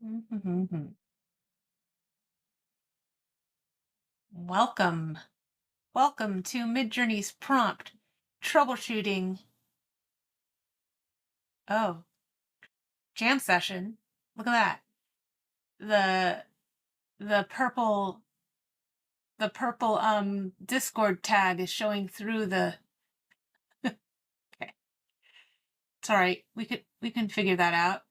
Mhm. Welcome. Welcome to Midjourney's prompt troubleshooting. Oh, jam session. Look at that. The purple Discord tag is showing through the okay. It's all right. We can figure that out.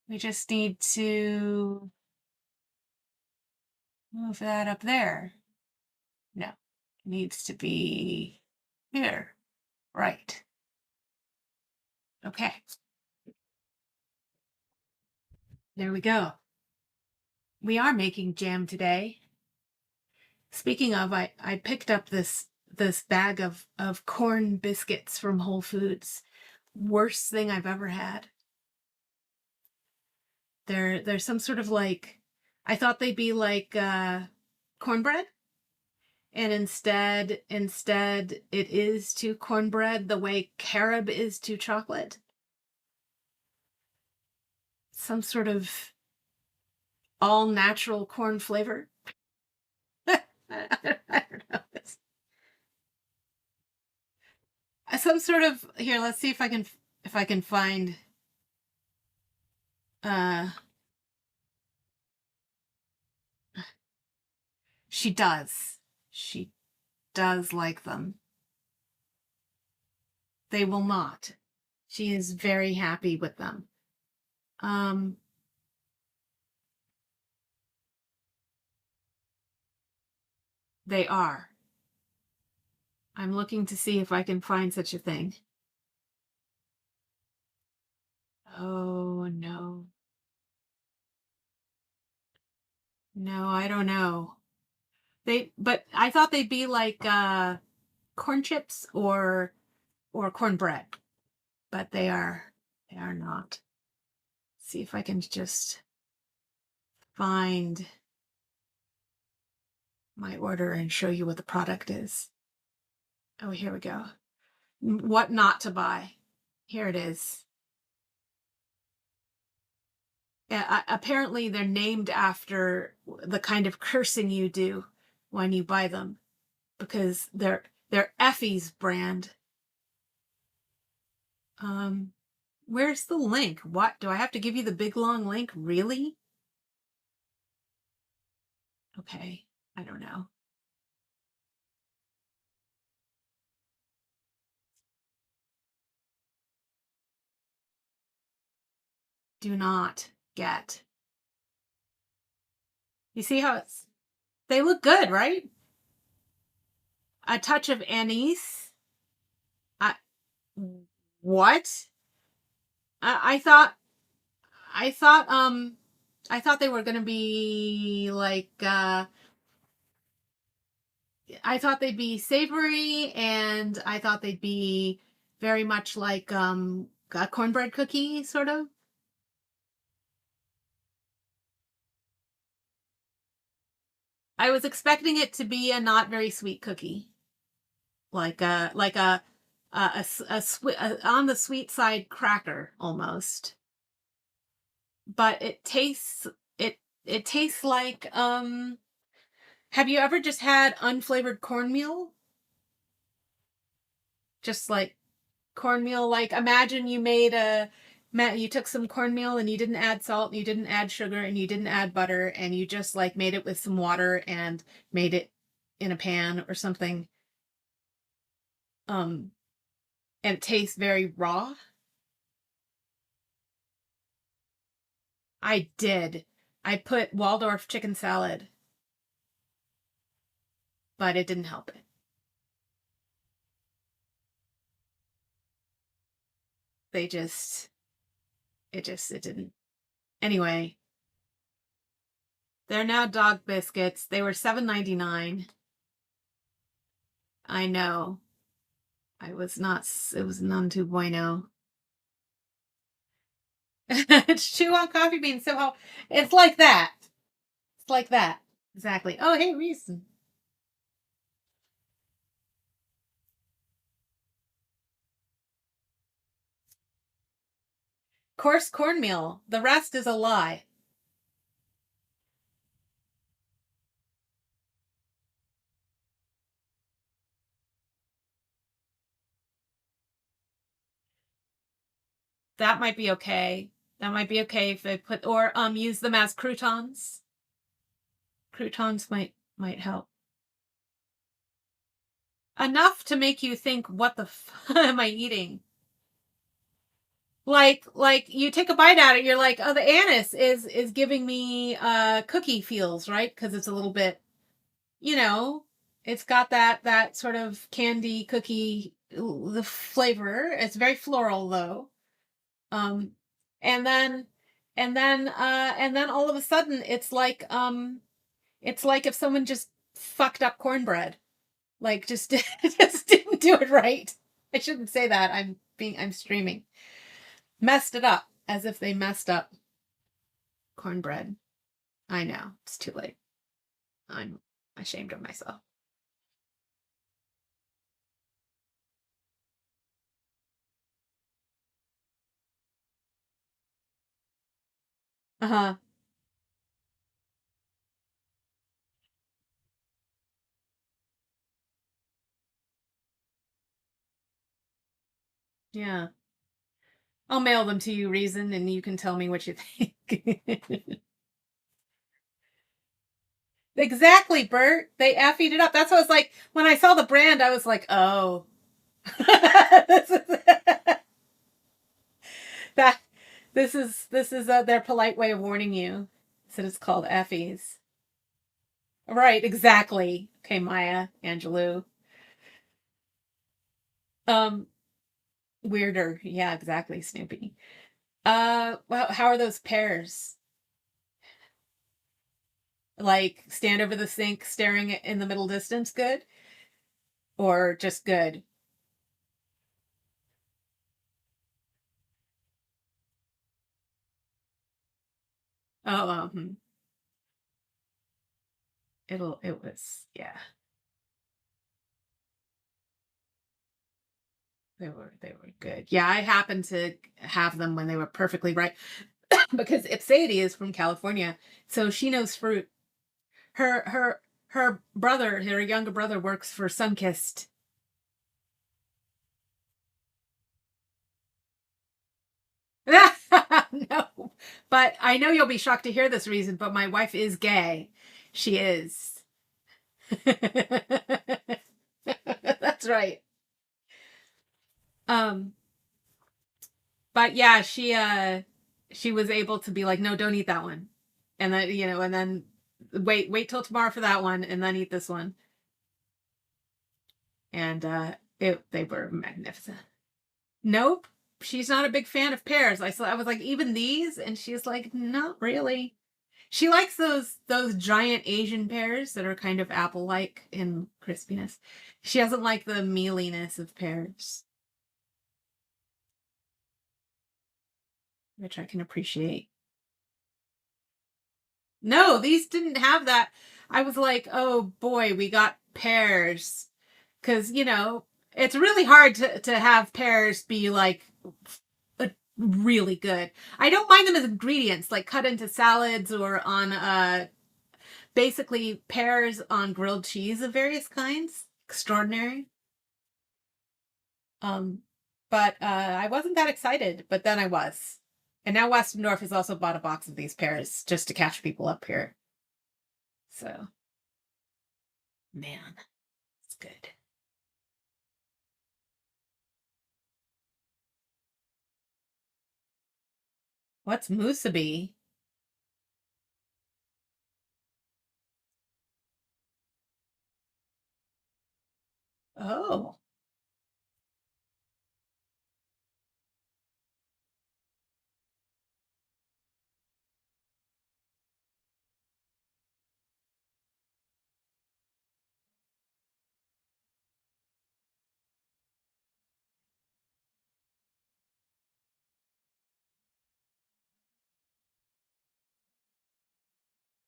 We just need to move that up there. No. It needs to be here. Right. Okay. There we go. We are making jam today. Speaking of, I picked up this bag of corn biscuits from Whole Foods. Worst thing I've ever had. They're some sort of like, I thought they'd be like cornbread, and instead it is to cornbread the way carob is to chocolate. Some sort of all natural corn flavor. I don't know. Some sort of, here, let's see if I can find uh she does. She does like them. They will not. She is very happy with them. Um, they are. I'm looking to see if I can find such a thing. Oh, no. No, I don't know. But I thought they'd be like corn chips or cornbread, but they are not. See if I can just find my order and show you what the product is. Oh, here we go. What not to buy. Here it is. Yeah, apparently they're named after the kind of cursing you do when you buy them, because they're Effie's brand. Um, where's the link? What do I have to give you the big long link? Really? Okay, I don't know. Do not get. You see how they look good, right? A touch of anise. I what? I thought I thought I thought they were gonna be like I thought they'd be savory, and I thought they'd be very much like a cornbread cookie sort of. I was expecting it to be a not very sweet cookie, like a on the sweet side cracker almost. But it tastes like have you ever just had unflavored cornmeal? Just like cornmeal, like imagine you took some cornmeal and you didn't add salt and you didn't add sugar and you didn't add butter, and you just like made it with some water and made it in a pan or something. Um and it tastes very raw. I did. I put Waldorf chicken salad, but it didn't help it. They just it didn't. Anyway, they're now dog biscuits. They were $7.99. I know. I was not it was none too bueno. Chew on coffee beans. So how it's like that. It's like that. Exactly. Oh, hey, Reese. Coarse cornmeal. The rest is a lie. That might be okay. That might be okay if I put, or use them as croutons. Croutons might help. Enough to make you think, what the am I eating? Like you take a bite out of it, you're like, oh, the anise is giving me cookie feels, right? Because it's a little bit, you know, it's got that sort of candy cookie the flavor. It's very floral though. Um and then and then all of a sudden it's like if someone just fucked up cornbread. Like just just didn't do it right. I shouldn't say that. I'm streaming. Messed it up as if they messed up cornbread. I know. It's too late. I'm ashamed of myself. Uh-huh. Yeah. I'll mail them to you, Reason, and you can tell me what you think. Exactly, Bert. They effied it up. That's what I was like. When I saw the brand, I was like, oh. this is that this is their polite way of warning you. So it's called effies. Right, exactly. Okay, Maya Angelou. Um, weirder. Yeah, exactly, Snoopy. Well, how are those pears? Like stand over the sink staring in the middle distance good? Or just good? Oh, it was, yeah. They were good. Yeah, I happened to have them when they were perfectly ripe because Ipsady is from California, so she knows fruit. Her brother, her younger brother, works for Sunkist. No, but I know you'll be shocked to hear this, Reason, but my wife is gay. She is. That's right. Um, but yeah, she was able to be like, no, don't eat that one. And then, and then wait till tomorrow for that one and then eat this one. And they were magnificent. Nope. She's not a big fan of pears. I was like, even these? And she's like, not really. She likes those giant Asian pears that are kind of apple-like in crispiness. She doesn't like the mealiness of pears, which I can appreciate. No, these didn't have that. I was like, oh boy, we got pears. Because, it's really hard to have pears be like really good. I don't mind them as ingredients, like cut into salads or on basically pears on grilled cheese of various kinds. Extraordinary. Um, but I wasn't that excited, but then I was. And now Westendorf has also bought a box of these pears just to catch people up here. So, man, it's good. What's musubi? Oh,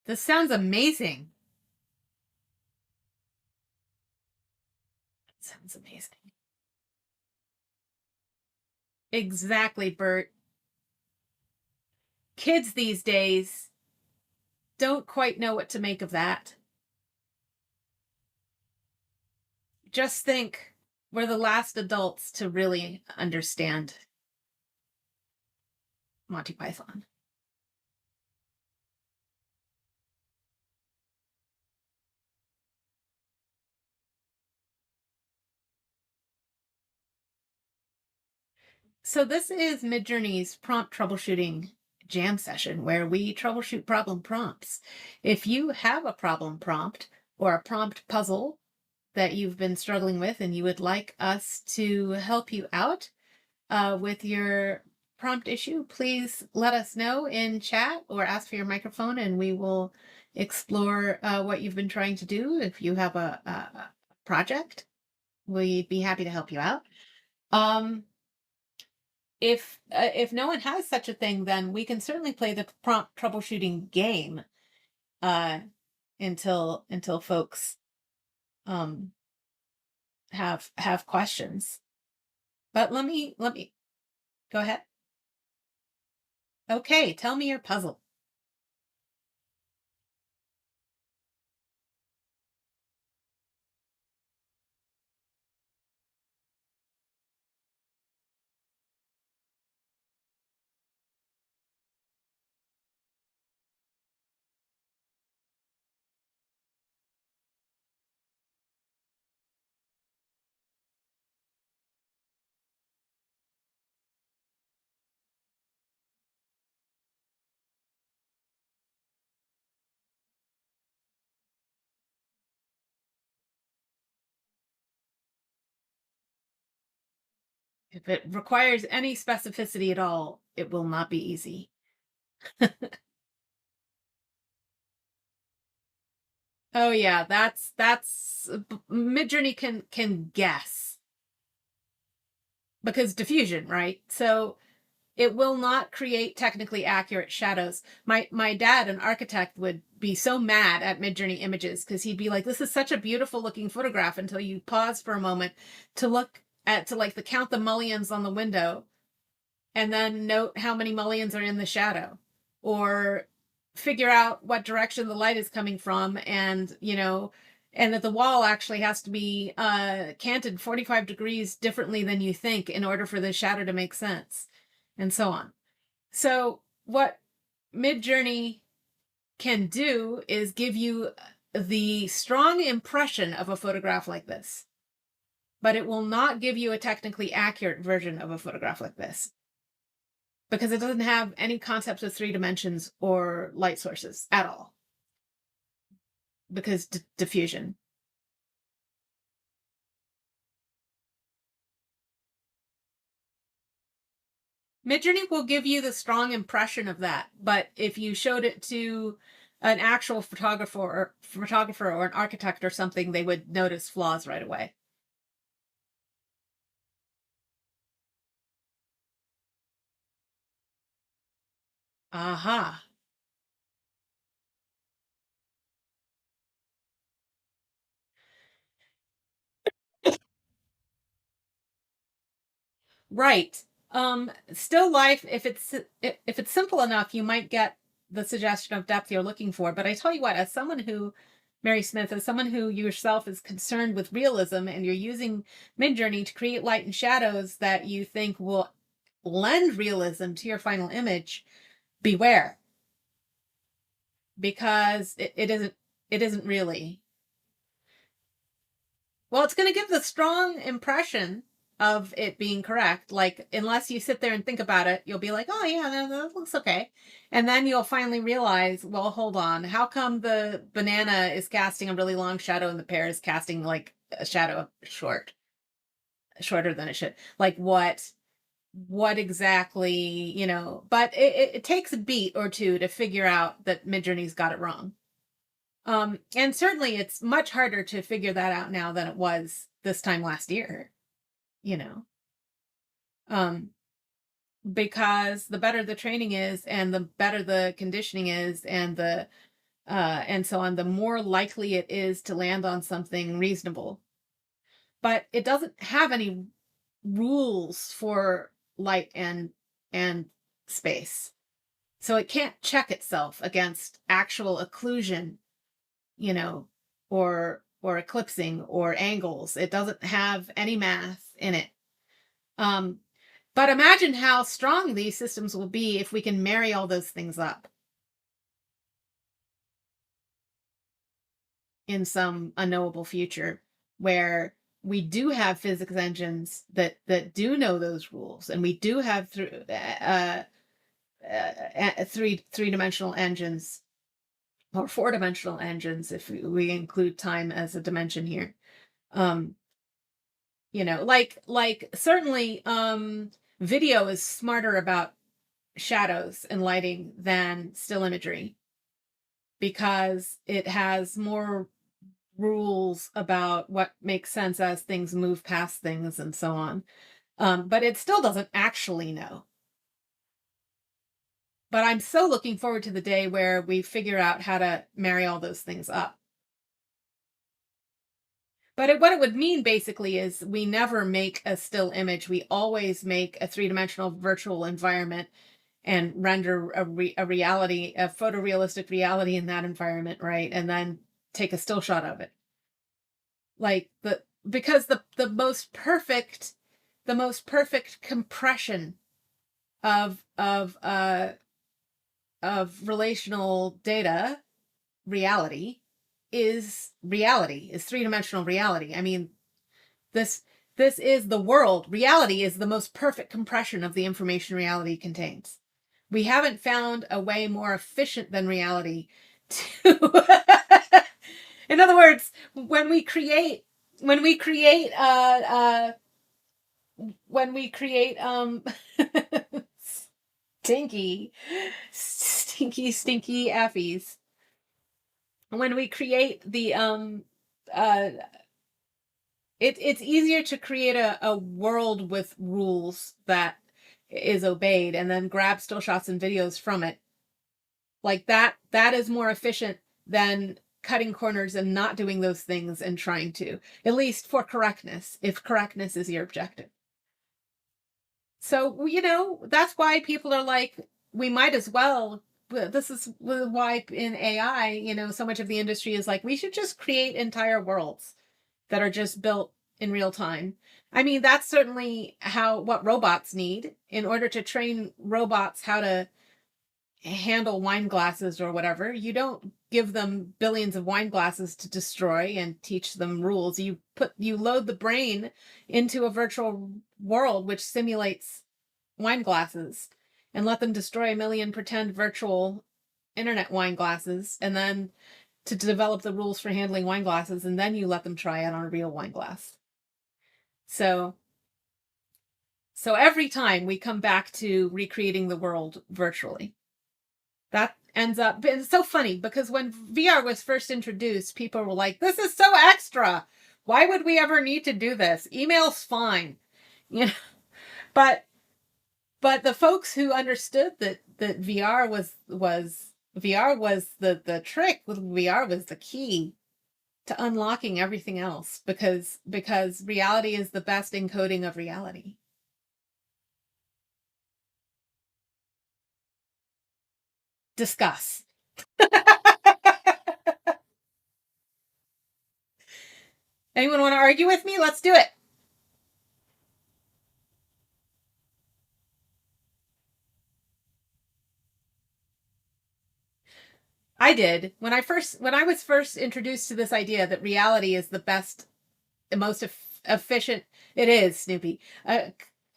this sounds amazing. Sounds amazing. Exactly, Bert. kids these days don't quite know what to make of that. Just think, we're the last adults to really understand Monty Python. So this is Midjourney's prompt troubleshooting jam session where we troubleshoot problem prompts. If you have a problem prompt or a prompt puzzle that you've been struggling with and you would like us to help you out with your prompt issue, please let us know in chat or ask for your microphone and we will explore what you've been trying to do. If you have a project, we'd be happy to help you out. If no one has such a thing, then we can certainly play the prompt troubleshooting game until folks have questions. But let me go ahead. Okay, tell me your puzzle. If it requires any specificity at all, it will not be easy. Oh yeah, that's Midjourney can guess because diffusion, right? So it will not create technically accurate shadows. My dad, an architect, would be so mad at Midjourney images because he'd be like, "This is such a beautiful looking photograph," until you pause for a moment to look at to count the mullions on the window and then note how many mullions are in the shadow, or figure out what direction the light is coming from, and and that the wall actually has to be canted 45 degrees differently than you think in order for the shadow to make sense, and so on. So what Midjourney can do is give you the strong impression of a photograph like this, but it will not give you a technically accurate version of a photograph like this because it doesn't have any concepts of 3 dimensions or light sources at all, because diffusion. Midjourney will give you the strong impression of that, but if you showed it to an actual photographer or an architect or something, they would notice flaws right away. Aha. Right. Still life, if it's simple enough, you might get the suggestion of depth you're looking for. But I tell you what, as someone who, Mary Smith, as someone who yourself is concerned with realism and you're using Midjourney to create light and shadows that you think will lend realism to your final image, beware. Because it isn't really. Well, it's going to give the strong impression of it being correct. Like, unless you sit there and think about it, you'll be like, oh, yeah, that looks okay. And then you'll finally realize, well, hold on. How come the banana is casting a really long shadow and the pear is casting like a shadow shorter than it should? Like, what exactly, but it takes a beat or two to figure out that Midjourney's got it wrong. And certainly it's much harder to figure that out now than it was this time last year, you know, um, because the better the training is and the better the conditioning is and so on, the more likely it is to land on something reasonable. But it doesn't have any rules for light and space. So it can't check itself against actual occlusion, you know, or eclipsing or angles. It doesn't have any math in it. But imagine how strong these systems will be if we can marry all those things up in some unknowable future where we do have physics engines that do know those rules, and we do have three-dimensional engines, or four-dimensional engines if we include time as a dimension here. Like certainly video is smarter about shadows and lighting than still imagery because it has more rules about what makes sense as things move past things and so on. But it still doesn't actually know. But I'm so looking forward to the day where we figure out how to marry all those things up. But what it would mean basically is we never make a still image. We always make a three-dimensional virtual environment and render a reality, a photorealistic reality in that environment, right? And then take a still shot of it. Like because the most perfect compression of relational data reality is three-dimensional reality. I mean, this is the world. Reality is the most perfect compression of the information reality contains. We haven't found a way more efficient than reality to in other words, when we create stinky affies, when we create the it's easier to create a world with rules that is obeyed and then grab still shots and videos from it. Like that is more efficient than cutting corners and not doing those things and trying to, at least for correctness, if correctness is your objective. So, that's why people are like, we might as well. This is why in AI, so much of the industry is like, we should just create entire worlds that are just built in real time. I mean, that's certainly what robots need in order to train robots how to handle wine glasses or whatever. You don't give them billions of wine glasses to destroy and teach them rules. You load the brain into a virtual world which simulates wine glasses and let them destroy a million pretend virtual internet wine glasses, and then to develop the rules for handling wine glasses, and then you let them try it on a real wine glass. So every time we come back to recreating the world virtually. That ends up, it's so funny because when VR was first introduced, people were like, this is so extra. Why would we ever need to do this? Email's fine. But the folks who understood that VR was the trick, VR was the key to unlocking everything else, because reality is the best encoding of reality. Discuss. Anyone want to argue with me? Let's do it. I did. When I was first introduced to this idea that reality is the best, most efficient, it is, Snoopy,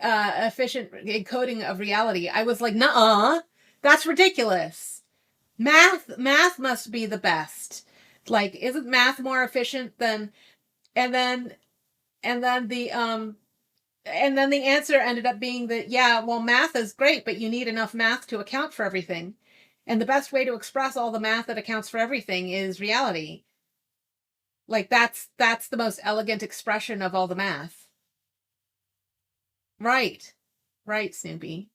efficient encoding of reality, I was like, nuh-uh, that's ridiculous. Math must be the best. Like, isn't math more efficient than, and then the answer ended up being that, yeah, well, math is great, but you need enough math to account for everything. And the best way to express all the math that accounts for everything is reality. Like, that's the most elegant expression of all the math. Right, Snoopy.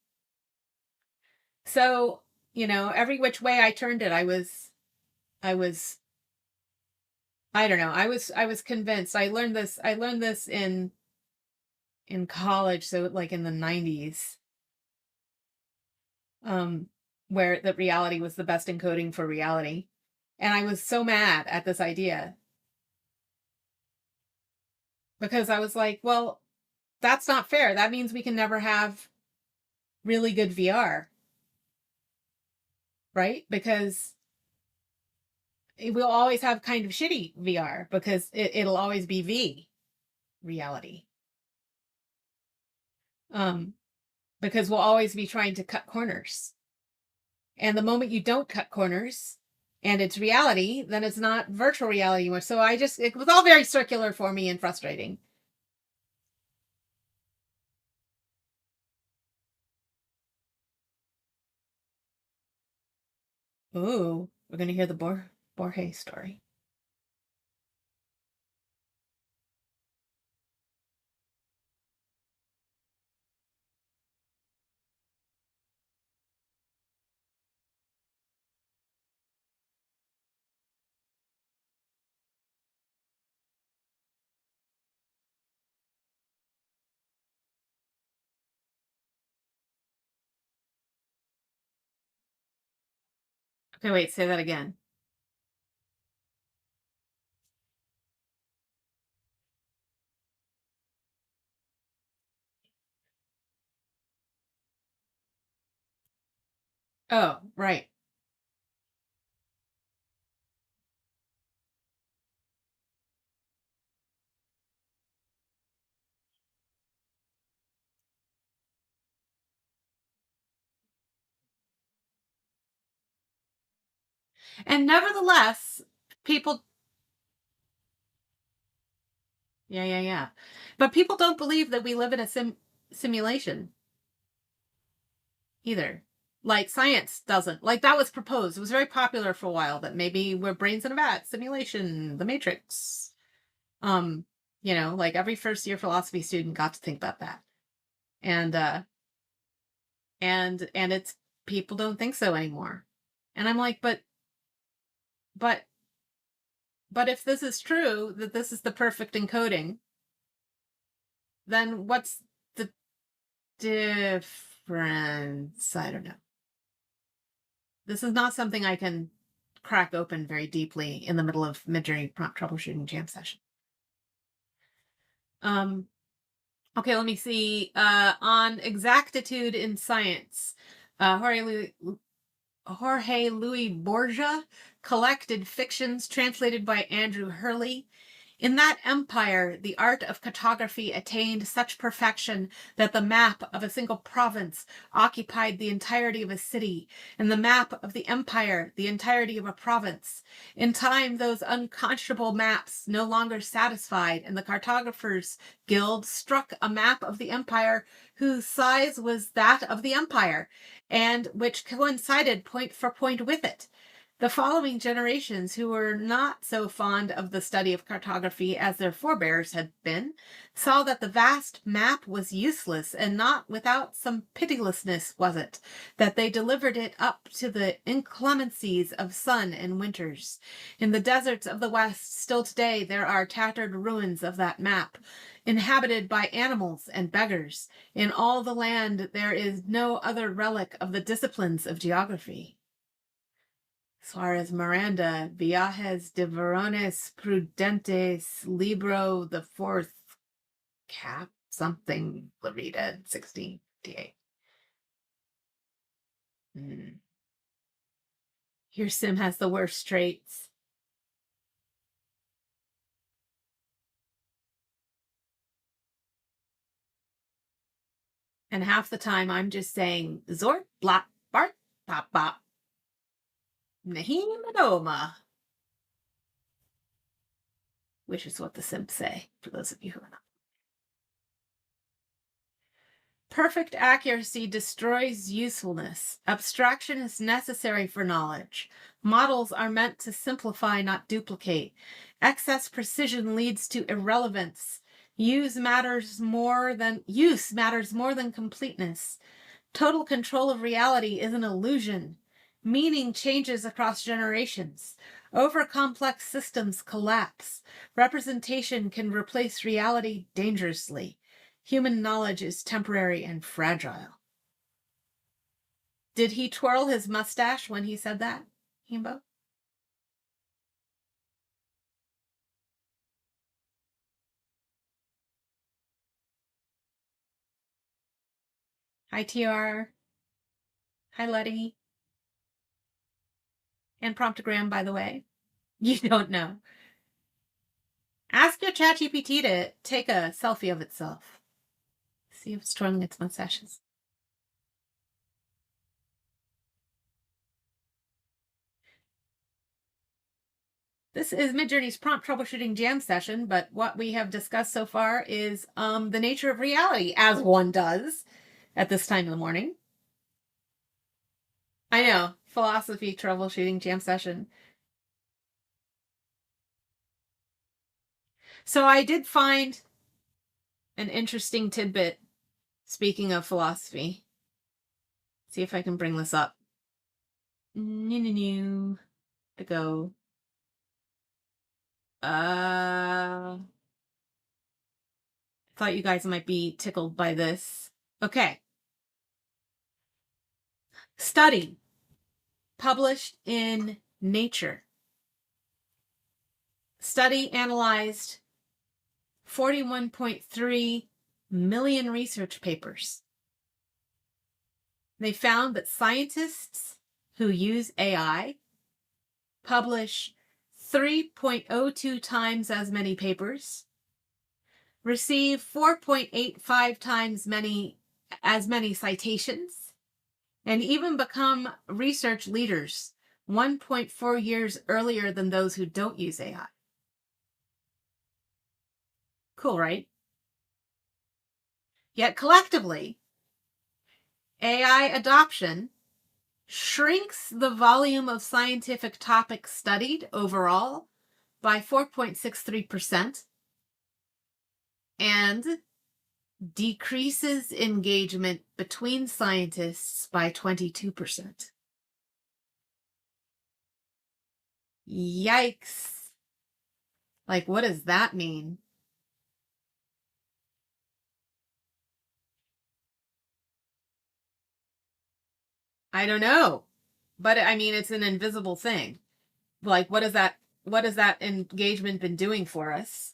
So, every which way I turned it, I don't know. I was convinced. I learned this in college, so like in the 90s. where the reality was the best encoding for reality. And I was so mad at this idea because I was like, well, that's not fair. That means we can never have really good VR, right? Because we'll always have kind of shitty VR because it'll always be V reality. Because we'll always be trying to cut corners. And the moment you don't cut corners and it's reality, then it's not virtual reality anymore. So it was all very circular for me and frustrating. Ooh, we're going to hear the Borges story. Okay, wait, say that again. Oh, right. And nevertheless, people, yeah. But people don't believe that we live in a simulation either. Like science doesn't. Like that was proposed. It was very popular for a while that maybe we're brains in a vat, simulation, the Matrix. Um, like every first year philosophy student got to think about that. And and it's people don't think so anymore. And I'm like, but but if this is true, that this is the perfect encoding, then what's the difference? I don't know. This is not something I can crack open very deeply in the middle of Midjourney prompt troubleshooting jam session. Okay, let me see. On exactitude in science, Jorge Luis Borgia collected fictions translated by Andrew Hurley. In that empire, the art of cartography attained such perfection that the map of a single province occupied the entirety of a city, and the map of the empire the entirety of a province. In time, those unconscionable maps no longer satisfied, and the cartographers' guild struck a map of the empire whose size was that of the empire, and which coincided point for point with it. The following generations, who were not so fond of the study of cartography as their forebears had been, saw that the vast map was useless, and not without some pitilessness was it that they delivered it up to the inclemencies of sun and winters. In the deserts of the West, still today, there are tattered ruins of that map, inhabited by animals and beggars. In all the land, there is no other relic of the disciplines of geography. Suarez Miranda, Viajes de Varones Prudentes, Libro the Fourth, Cap, something, Larita, 1658. Your sim has the worst traits. And half the time I'm just saying, Zort, Blop, Bart, Pop, Bop, Nahim, Adoma. Which is what the Sims say, for those of you who are not. Perfect accuracy destroys usefulness. Abstraction is necessary for knowledge. Models are meant to simplify, not duplicate. Excess precision leads to irrelevance. Use matters more than completeness. Total control of reality is an illusion. Meaning changes across generations. Over-complex systems collapse. Representation can replace reality dangerously. Human knowledge is temporary and fragile. Did he twirl his mustache when he said that, Himbo? Hi, TR. Hi, Letty. And Promptogram, by the way. You don't know. Ask your ChatGPT to take a selfie of itself. See if it's twirling its mustaches. This is Midjourney's prompt troubleshooting jam session, but what we have discussed so far is the nature of reality, as one does at this time of the morning. I know, philosophy troubleshooting jam session. So I did find an interesting tidbit, speaking of philosophy. See if I can bring this up. To go. Thought you guys might be tickled by this. Okay. Study published in Nature. Study analyzed 41.3 million research papers. They found that scientists who use AI publish 3.02 times as many papers, receive 4.85 times as many citations, and even become research leaders 1.4 years earlier than those who don't use AI. Cool, right? Yet collectively, AI adoption shrinks the volume of scientific topics studied overall by 4.63% and decreases engagement between scientists by 22%. Yikes. Like, what does that mean? I don't know. But I mean, it's an invisible thing. Like, what has that engagement been doing for us?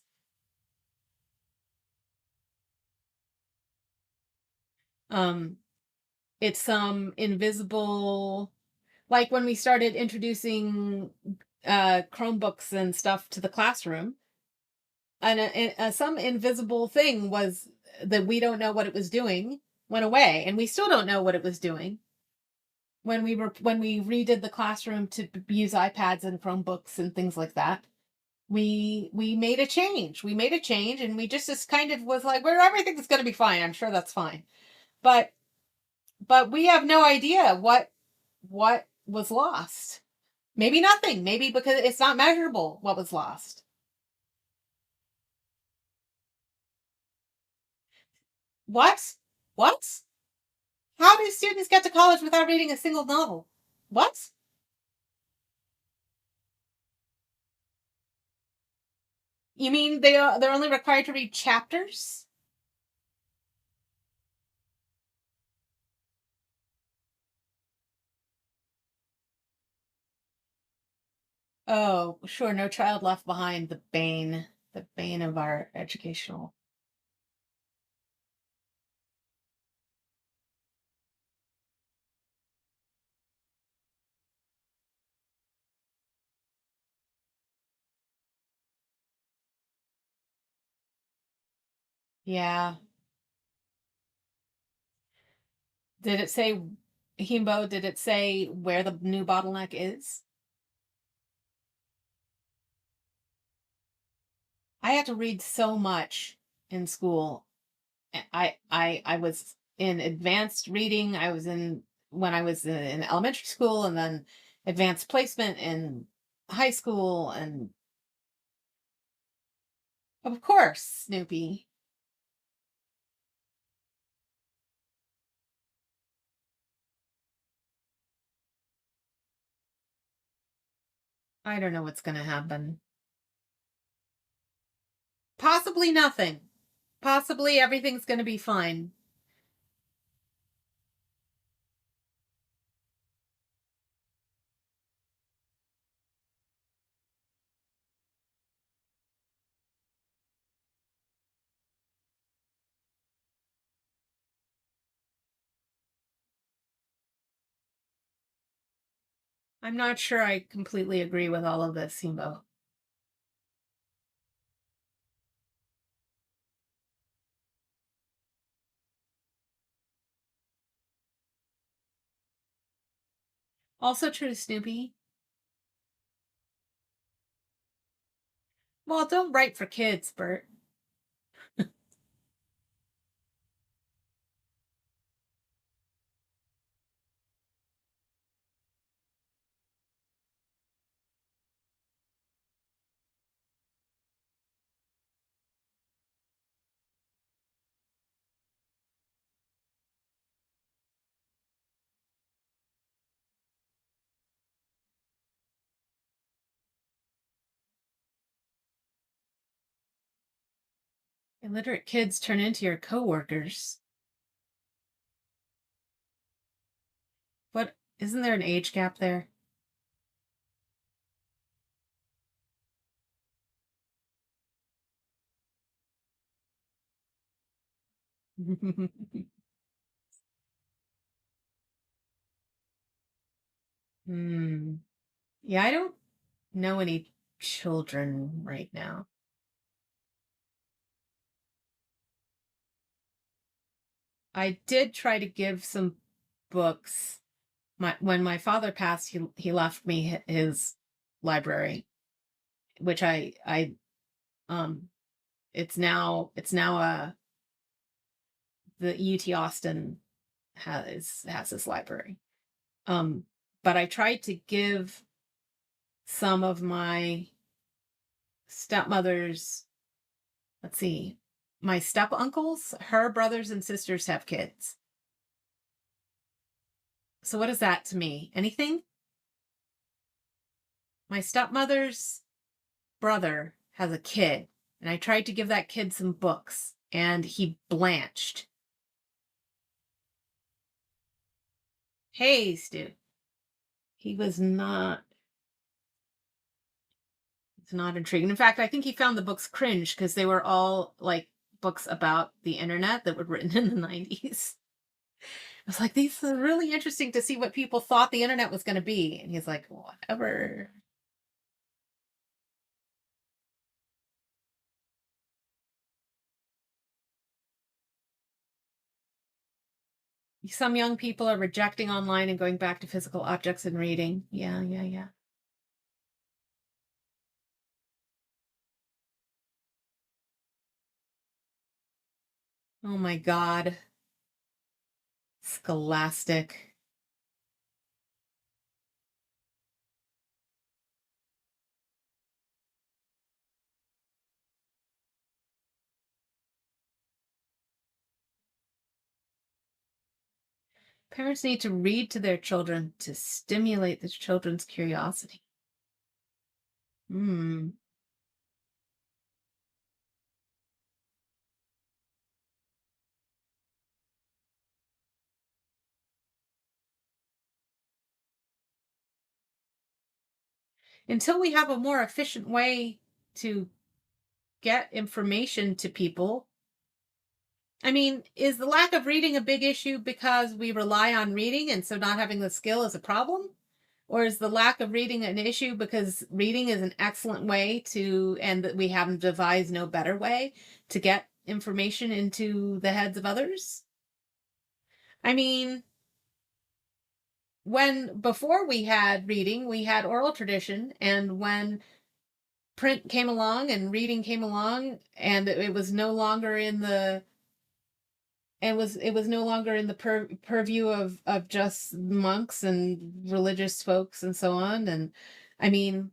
It's some invisible, like when we started introducing Chromebooks and stuff to the classroom, and some invisible thing was that we don't know what it was doing went away, and we still don't know what it was doing when we redid the classroom to use iPads and Chromebooks and things like that. We made a change. We made a change, and we just kind of was like, "Well, everything's going to be fine. I'm sure that's fine," but we have no idea what was lost. Maybe nothing. Maybe because it's not measurable what was lost. What? What? How do students get to college without reading a single novel? What? You mean they're only required to read chapters? Oh, sure, No Child Left Behind, the bane of our educational. Yeah. Did it say, Himbo, did it say where the new bottleneck is? I had to read so much in school. I was in advanced reading. I was in when I was in elementary school, and then advanced placement in high school, and of course, Snoopy. I don't know what's going to happen. Possibly nothing. Possibly everything's going to be fine. I'm not sure I completely agree with all of this, Simbo. Also true to Snoopy. Well, don't write for kids, Bert. Illiterate kids turn into your coworkers. What, isn't there an age gap there? Hmm. Yeah, I don't know any children right now. I did try to give some books. When my father passed, he left me his library, which I um it's now the UT Austin has this library. Um, but I tried to give some of my stepmother's, let's see, my step uncles, her brothers and sisters have kids. So what is that to me? Anything? My stepmother's brother has a kid, and I tried to give that kid some books, and he blanched. Hey, Stu. He was not. It's not intriguing. In fact, I think he found the books cringe because they were all like books about the internet that were written in the 90s. I was like, these are really interesting to see what people thought the internet was going to be. And he's like, whatever. Some young people are rejecting online and going back to physical objects and reading. Yeah, yeah, yeah. Oh my God. Scholastic. Parents need to read to their children to stimulate the children's curiosity. Hmm. Until we have a more efficient way to get information to people. I mean, is the lack of reading a big issue because we rely on reading and so not having the skill is a problem? Or is the lack of reading an issue because reading is an excellent way to, and that we haven't devised no better way to get information into the heads of others? I mean, when before we had reading, we had oral tradition, and when print came along and reading came along, and it was no longer in the it was no longer in the purview of just monks and religious folks and so on. And I mean,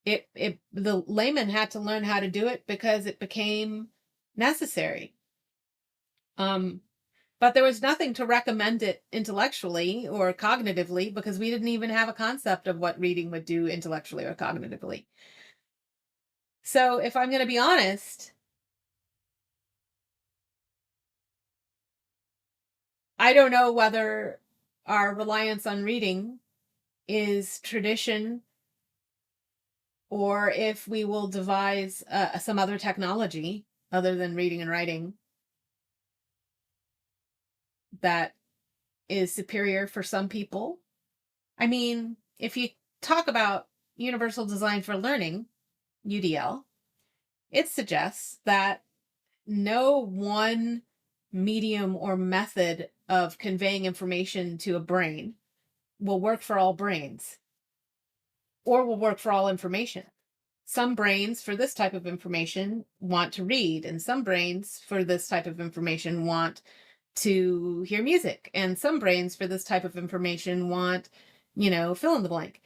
it the layman had to learn how to do it because it became necessary. Um, but there was nothing to recommend it intellectually or cognitively because we didn't even have a concept of what reading would do intellectually or cognitively. So if I'm going to be honest, I don't know whether our reliance on reading is tradition or if we will devise some other technology other than reading and writing that is superior for some people. I mean, if you talk about universal design for learning, UDL, it suggests that no one medium or method of conveying information to a brain will work for all brains or will work for all information. Some brains for this type of information want to read, and some brains for this type of information want to hear music, and some brains for this type of information want, fill in the blank.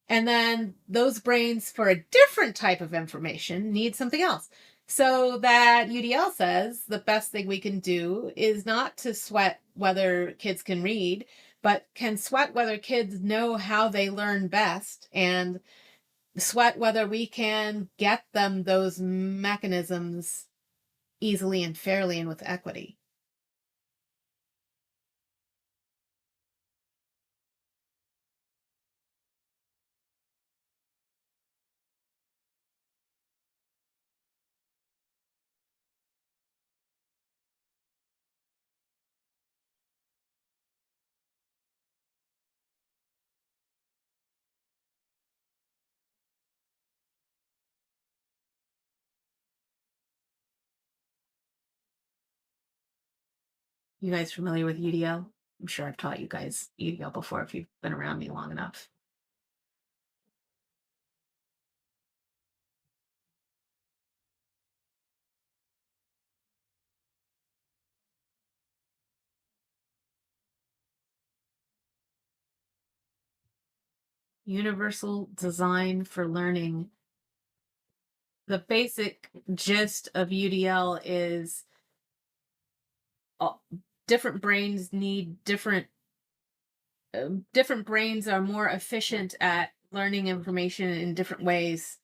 And then those brains for a different type of information need something else. So that UDL says the best thing we can do is not to sweat whether kids can read, but can sweat whether kids know how they learn best, and sweat whether we can get them those mechanisms easily and fairly and with equity. You guys familiar with UDL? I'm sure I've taught you guys UDL before if you've been around me long enough. Universal design for learning. The basic gist of UDL is different brains need different brains are more efficient at learning information in different ways.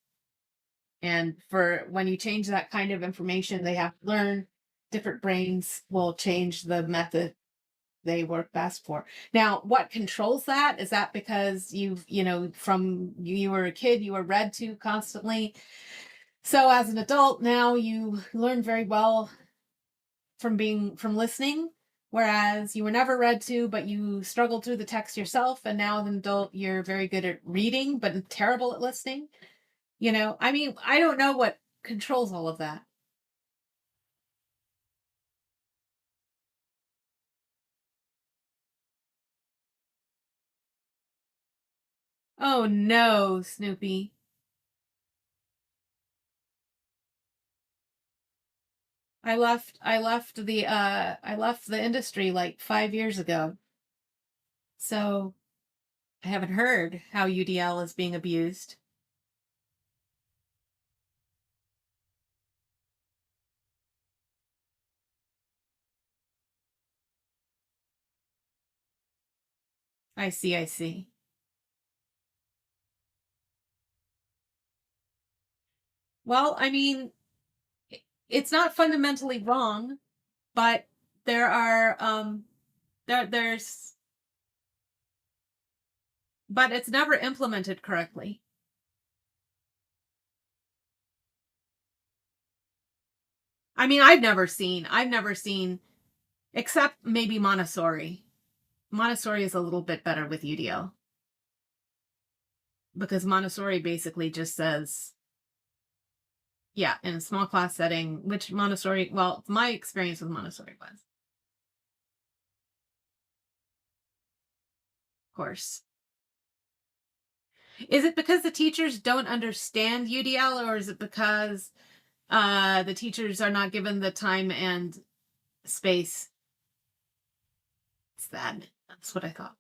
And for when you change that kind of information they have to learn, different brains will change the method they work best for. Now, what controls that? Is that because from you were a kid, you were read to constantly? So as an adult now you learn very well from listening, whereas you were never read to, but you struggled through the text yourself, and now as an adult you're very good at reading but terrible at listening. I don't know what controls all of that. Oh no, Snoopy. I left the industry like 5 years ago. So I haven't heard how UDL is being abused. I see, I see. Well, I mean, it's not fundamentally wrong, but there are there's but it's never implemented correctly. I mean, I've never seen except maybe Montessori. Montessori is a little bit better with UDL because Montessori basically just says, yeah, in a small class setting, which Montessori, well, my experience with Montessori was, of course. Is it because the teachers don't understand UDL, or is it because the teachers are not given the time and space? It's that. That's what I thought.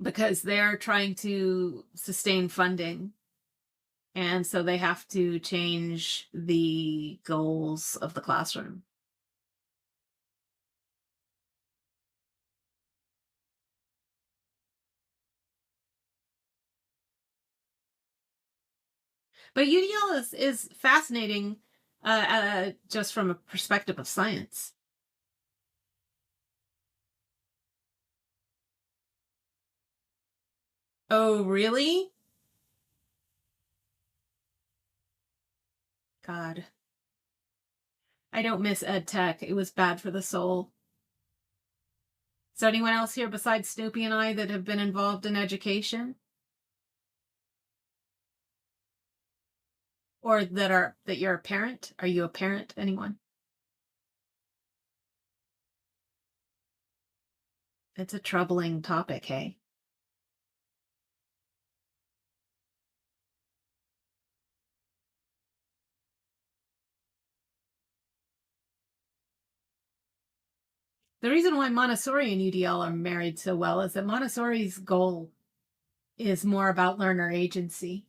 Because they're trying to sustain funding, and so they have to change the goals of the classroom. But UDL is fascinating, just from a perspective of science. Oh, really? God, I don't miss ed tech. It was bad for the soul. Is there anyone else here besides Snoopy and I that have been involved in education? Or that you're a parent? Are you a parent, anyone? It's a troubling topic, hey? The reason why Montessori and UDL are married so well is that Montessori's goal is more about learner agency.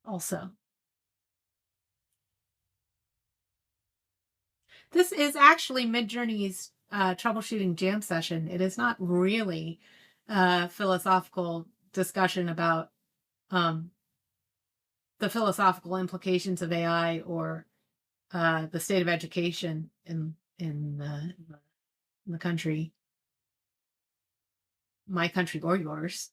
Also, this is actually Midjourney's troubleshooting jam session. It is not really a philosophical discussion about um, the philosophical implications of AI or the state of education in the country, my country or yours.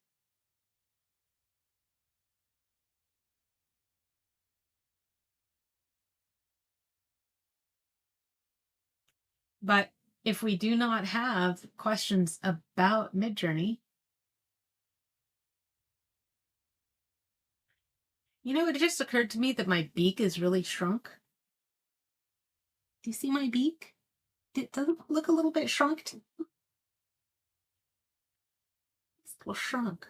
But if we do not have questions about Midjourney, it just occurred to me that my beak is really shrunk. Do you see my beak? Does it look a little bit shrunk? It's a little shrunk.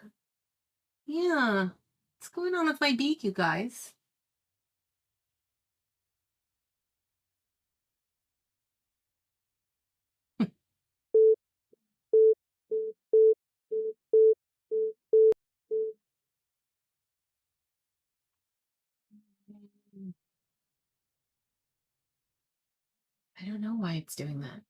Yeah. What's going on with my beak, you guys? I don't know why it's doing that.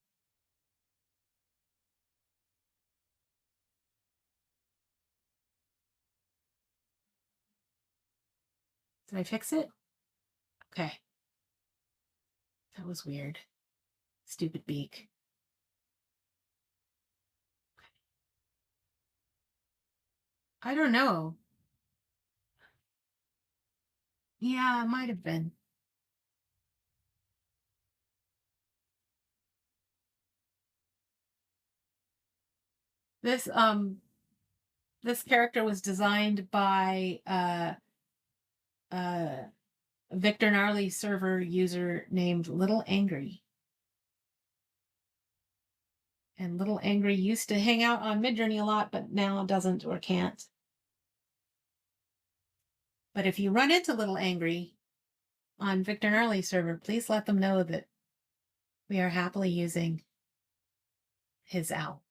Did I fix it? Okay. That was weird. Stupid beak. I don't know. Yeah, it might have been. This this character was designed by Victor Gnarly server user named Little Angry. And Little Angry used to hang out on Midjourney a lot, but now doesn't or can't. But if you run into Little Angry on Victor Gnarly server, please let them know that we are happily using his owl.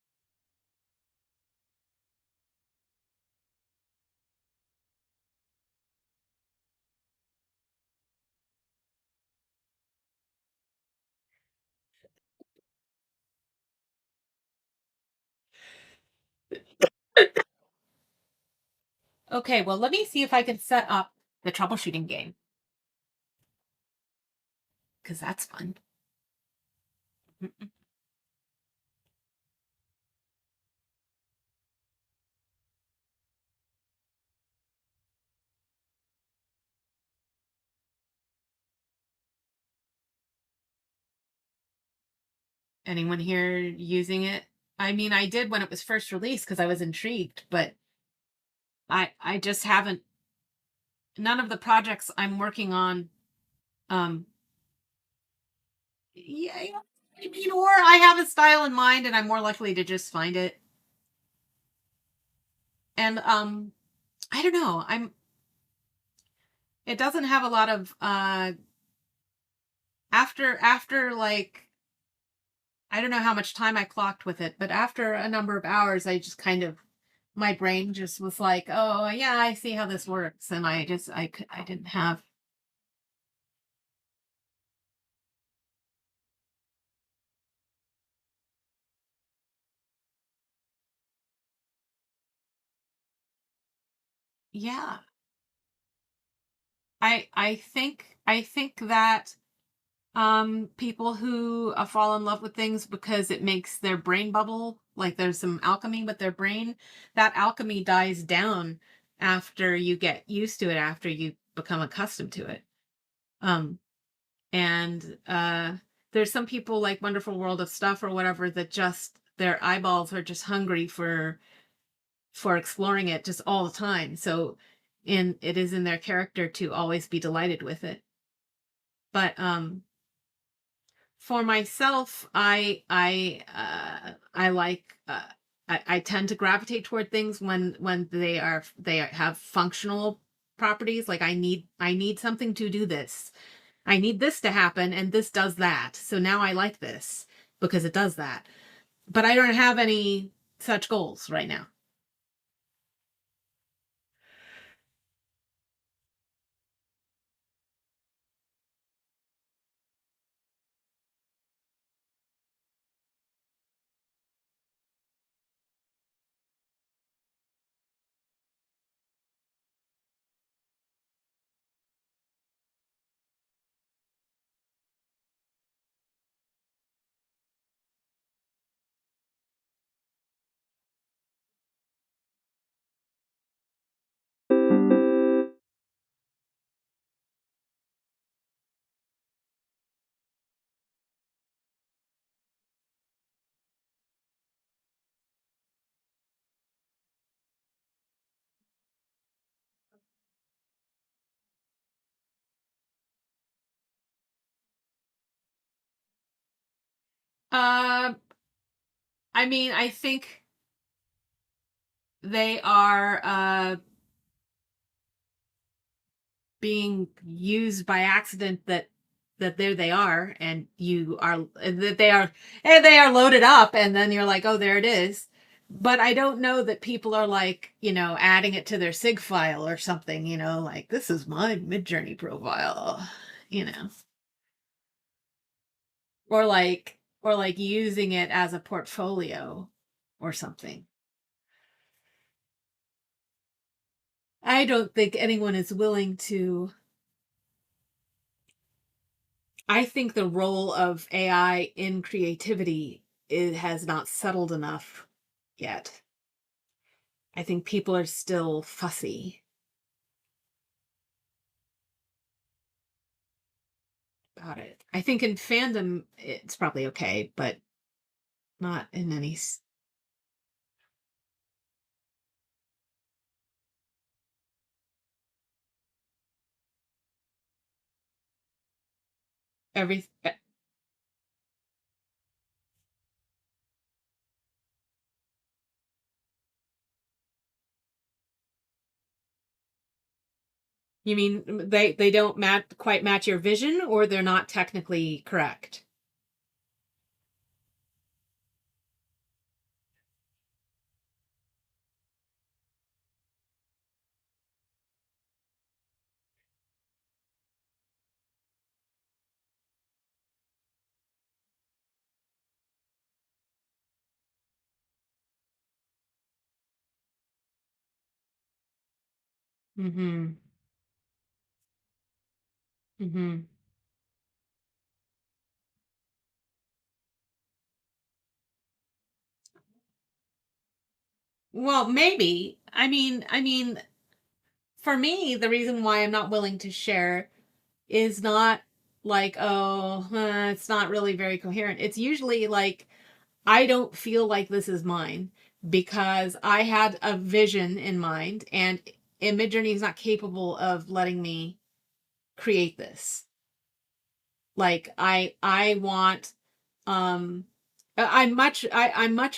Okay, well, let me see if I can set up the troubleshooting game. Because that's fun. Anyone here using it? I mean, I did when it was first released because I was intrigued, but I just haven't. None of the projects I'm working on. Yeah, I mean, or I have a style in mind and I'm more likely to just find it. And I don't know. It doesn't have a lot of after like I don't know how much time I clocked with it, but after a number of hours I just kind of my brain just was like, "Oh, yeah, I see how this works." And I didn't have. Yeah. I think that people who fall in love with things because it makes their brain bubble, like there's some alchemy with their brain, that alchemy dies down after you get used to it, after you become accustomed to it. um and there's some people like Wonderful World of Stuff or whatever that just their eyeballs are just hungry for exploring it just all the time. So it is in their character to always be delighted with it. But for myself, I like I tend to gravitate toward things when they have functional properties. Like I need something to do this. I need this to happen, and this does that. So now I like this because it does that. But I don't have any such goals right now. Uh, I mean, I think they are being used by accident that there they are, and you are that they are and they are loaded up, and then you're like, oh, there it is. But I don't know that people are like, adding it to their sig file or something, like this is my Midjourney profile, you know or like using it as a portfolio or something. I don't think anyone is willing to. I think the role of AI in creativity has not settled enough yet. I think people are still fussy about it. I think in fandom it's probably okay, but not in any every. You mean they don't quite match your vision, or they're not technically correct? Mm-hmm. Mm-hmm. Well, maybe. I mean, for me, the reason why I'm not willing to share is not like, oh, it's not really very coherent. It's usually like, I don't feel like this is mine because I had a vision in mind, and Midjourney is not capable of letting me create this. Like I want um I'm much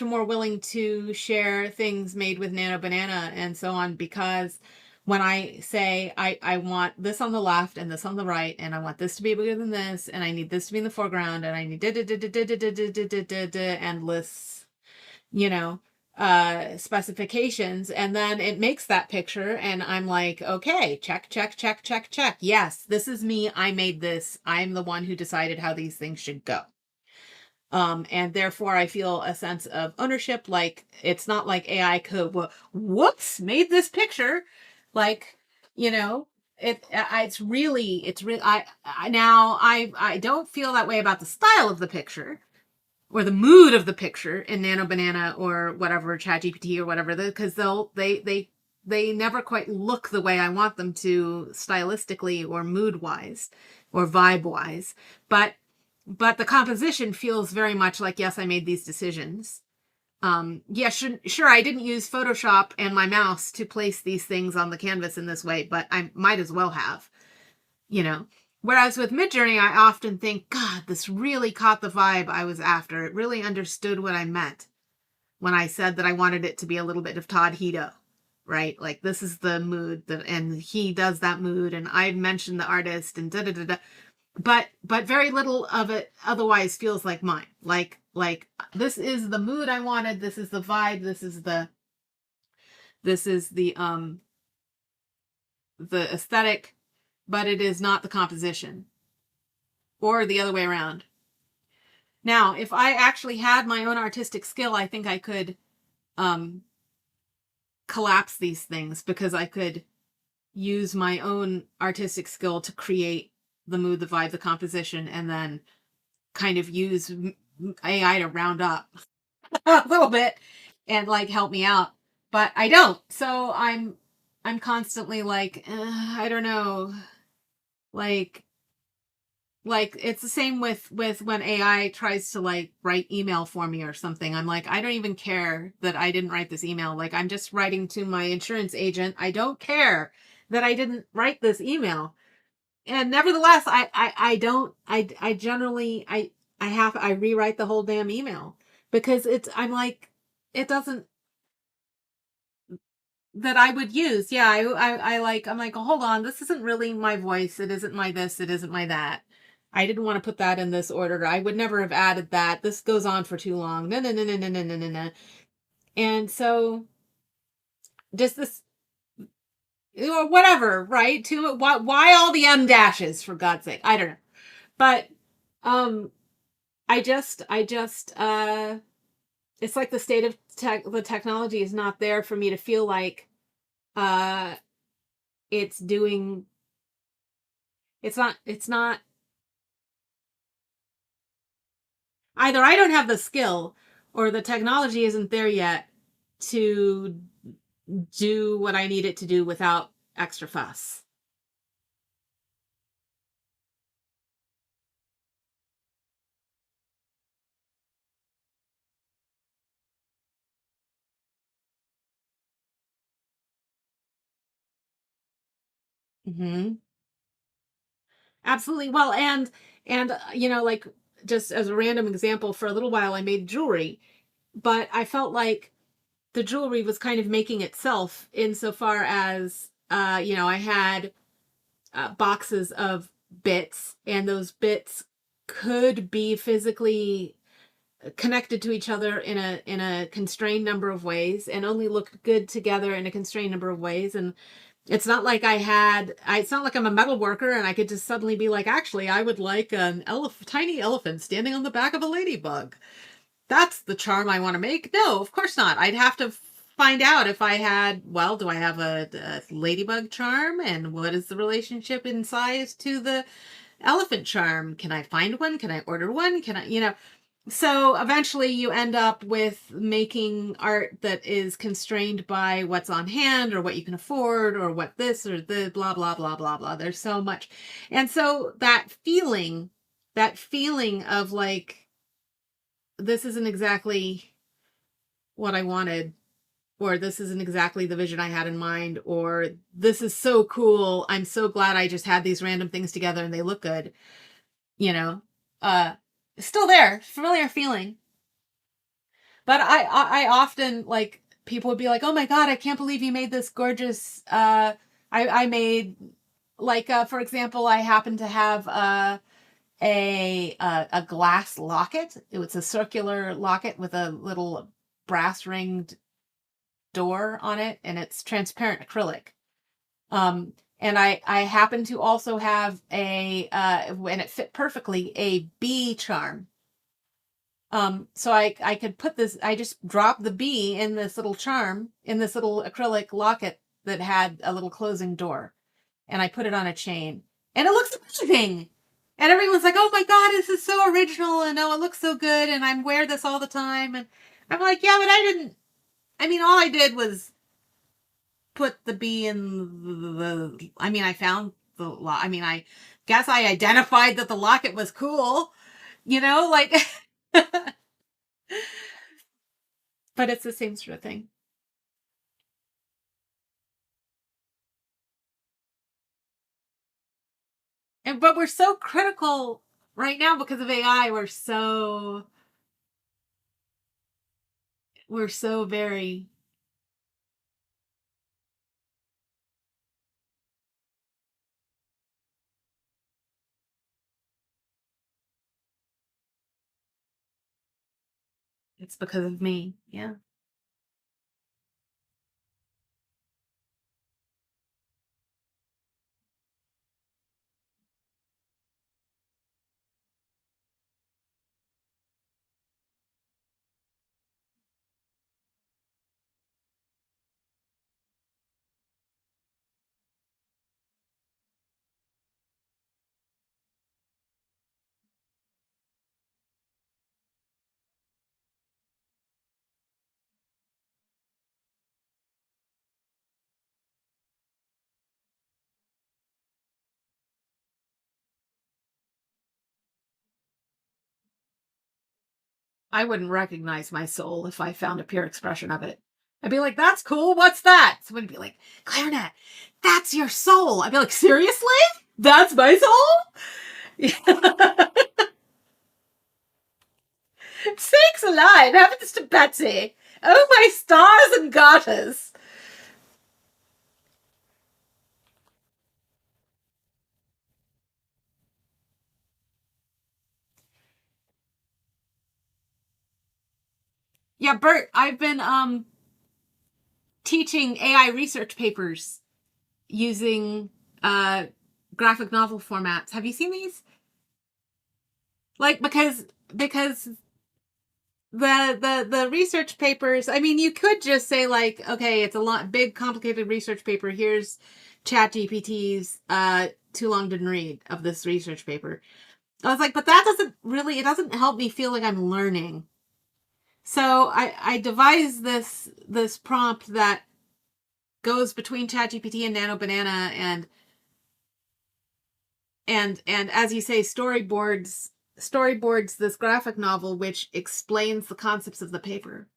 more willing to share things made with Nano Banana and so on, because when I say I want this on the left and this on the right, and I want this to be bigger than this, and I need this to be in the foreground, and I need endless, you know, specifications, and then it makes that picture, and I'm like, okay, check, check, check, check, check. Yes, this is me. I made this. I'm the one who decided how these things should go. And therefore I feel a sense of ownership. Like it's not like AI could, whoops, made this picture. Like, you know, it's really, I don't feel that way about the style of the picture or the mood of the picture in Nano Banana or whatever, ChatGPT or whatever, because they never quite look the way I want them to, stylistically or mood wise or vibe wise. But But the composition feels very much like, yes, I made these decisions. Yeah, sure, I didn't use Photoshop and my mouse to place these things on the canvas in this way, but I might as well have, you know. Whereas with Midjourney, I often think, God, this really caught the vibe I was after. It really understood what I meant when I said that I wanted it to be a little bit of Todd Hito, right? Like, this is the mood that, and he does that mood, and I mentioned the artist and da da da da. But very little of it otherwise feels like mine. Like this is the mood I wanted. This is the vibe. This is the aesthetic, but it is not the composition, or the other way around. Now, if I actually had my own artistic skill, I think I could collapse these things, because I could use my own artistic skill to create the mood, the vibe, the composition, and then kind of use AI to round up a little bit and like help me out. But I don't. So I'm constantly like, I don't know. Like it's the same with when AI tries to like write email for me or something. I'm like, I don't even care that I didn't write this email. Like, I'm just writing to my insurance agent. I don't care that I didn't write this email. And nevertheless, I generally, I rewrite the whole damn email, because I'm like, it doesn't, that I would use. Yeah. I'm like, oh, hold on. This isn't really my voice. It isn't my this. It isn't my that. I didn't want to put that in this order. I would never have added that. This goes on for too long. No, no, no, no, no, no, no, no, no. And so just this, or whatever, right? Why all the M dashes, for God's sake? I don't know. But, I just it's like the state of the technology is not there for me to feel like uh it's doing, it's not either. I don't have the skill, or the technology isn't there yet to do what I need it to do without extra fuss. Mm-hmm. Absolutely. Well, and like, just as a random example, for a little while I made jewelry, but I felt like the jewelry was kind of making itself, insofar as I had boxes of bits, and those bits could be physically connected to each other in a constrained number of ways, and only looked good together in a constrained number of ways. And it's not like I'm a metal worker and I could just suddenly be like, actually, I would like an tiny elephant standing on the back of a ladybug. That's the charm I want to make. No, of course not. I'd have to find out if I had, well, do I have a ladybug charm, and what is the relationship in size to the elephant charm? Can I find one? Can I order one? Can I? So eventually you end up with making art that is constrained by what's on hand, or what you can afford, or what this or the blah, blah, blah, blah, blah. There's so much. And so that feeling of like, this isn't exactly what I wanted, or this isn't exactly the vision I had in mind, or this is so cool. I'm so glad I just had these random things together and they look good, you know, uh, still there, familiar feeling. But I often, like, people would be like, oh my God, I can't believe you made this gorgeous, I made, like, for example, I happen to have, a glass locket. It was a circular locket with a little brass ringed door on it, and it's transparent acrylic. And I happen to also have and it fit perfectly, a bee charm. So I could put this. I just dropped the bee in this little charm, in this little acrylic locket that had a little closing door, and I put it on a chain, and it looks amazing. And everyone's like, "Oh my God, this is so original!" And oh, it looks so good, and I wear this all the time. And I'm like, "Yeah, but I didn't. I mean, all I did was put the bee in the. I mean, I found the. I mean, I guess I identified that the locket was cool, like, but it's the same sort of thing. But we're so critical right now because of AI. We're so very. It's because of me. Yeah. I wouldn't recognize my soul if I found a pure expression of it. I'd be like, that's cool. What's that? Someone would be like, Clarinet, that's your soul. I'd be like, seriously? That's my soul? Sakes alive, heavens to Betsy. Oh, my stars and garters. Yeah, Bert, I've been teaching AI research papers using graphic novel formats. Have you seen these? Like, because the research papers, I mean, you could just say like, okay, it's a lot big complicated research paper. Here's ChatGPT's too long didn't read of this research paper. I was like, but that it doesn't help me feel like I'm learning. So I devised this prompt that goes between ChatGPT and Nano Banana, and as you say, storyboards this graphic novel which explains the concepts of the paper.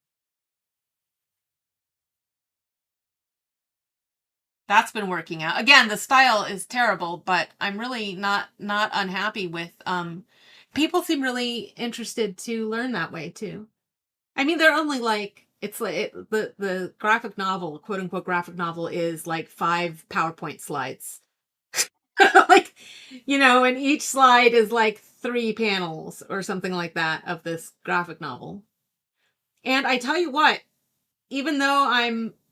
That's been working out. Again, the style is terrible, but I'm really not unhappy with people seem really interested to learn that way too. I mean, they're only like it's like the graphic novel, quote unquote graphic novel, is like 5 PowerPoint slides. Like, and each slide is like 3 panels or something like that of this graphic novel. And I tell you what, even though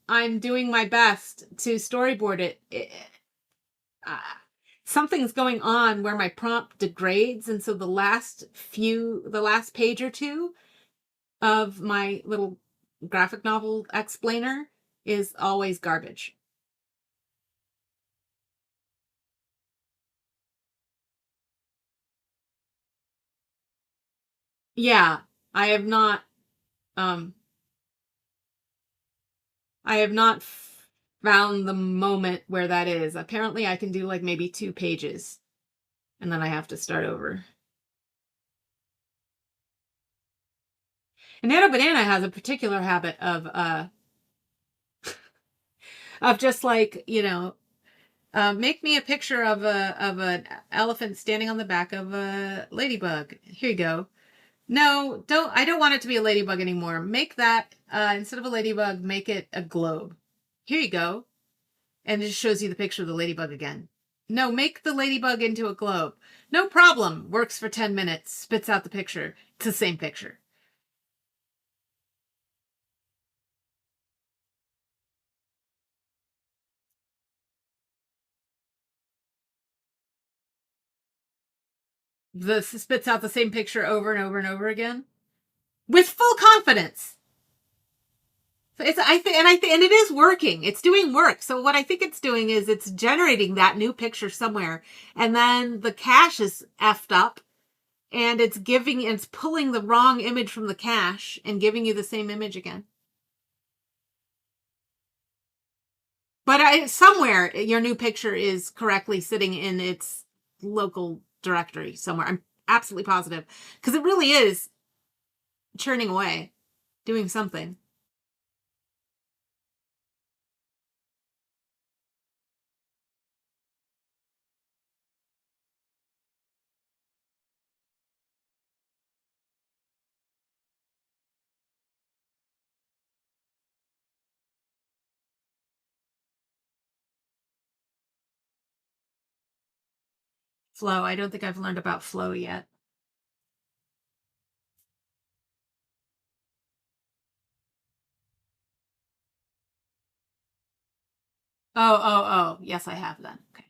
I'm doing my best to storyboard uh, something's going on where my prompt degrades, and so the last page or two of my little graphic novel explainer is always garbage. Yeah, I have not um I have not found the moment where that is. Apparently I can do like maybe 2 pages and then I have to start over. And Nano Banana has a particular habit of just like, make me a picture of an elephant standing on the back of a ladybug. Here you go. No, I don't want it to be a ladybug anymore. Make that instead of a ladybug, make it a globe. Here you go. And it just shows you the picture of the ladybug again. No, make the ladybug into a globe. No problem. Works for 10 minutes. Spits out the picture. It's the same picture. The spits out the same picture over and over and over again with full confidence. It's and it is working. It's doing work. So what I think it's doing is it's generating that new picture somewhere, and then the cache is effed up, and it's pulling the wrong image from the cache and giving you the same image again. But somewhere your new picture is correctly sitting in its local directory somewhere. absolutely positive. Because it really is churning away, doing something. Flow. I don't think I've learned about flow yet. Oh. Yes, I have then. Okay.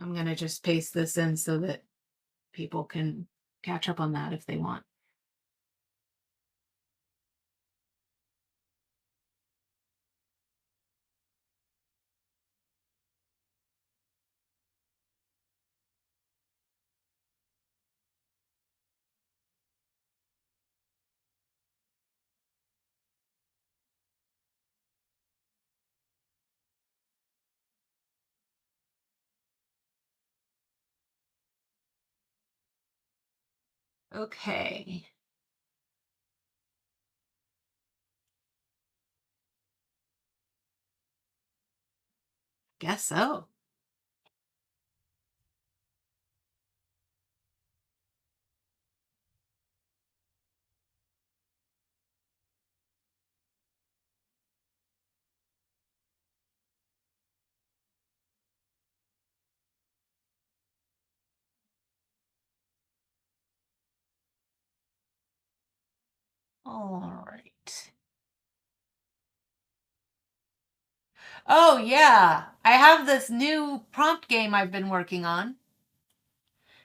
I'm going to just paste this in so that people can catch up on that if they want. Okay. Guess so. All right. Oh, yeah. I have this new prompt game I've been working on.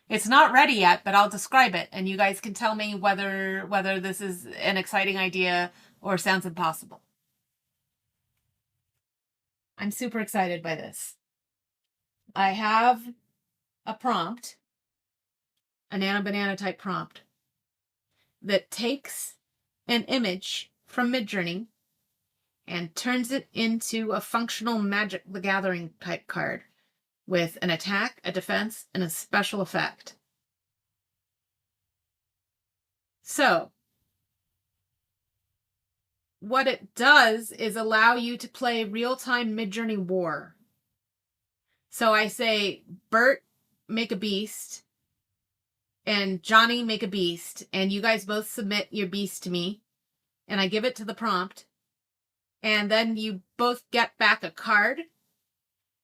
It's not ready yet, but I'll describe it and you guys can tell me whether this is an exciting idea or sounds impossible. I'm super excited by this. I have a prompt, a Nano Banana type prompt that takes an image from Midjourney and turns it into a functional Magic the Gathering type card with an attack, a defense, and a special effect. So what it does is allow you to play real-time Midjourney War. So I say, Bert, make a beast, and Johnny, make a beast, and you guys both submit your beast to me, and I give it to the prompt, and then you both get back a card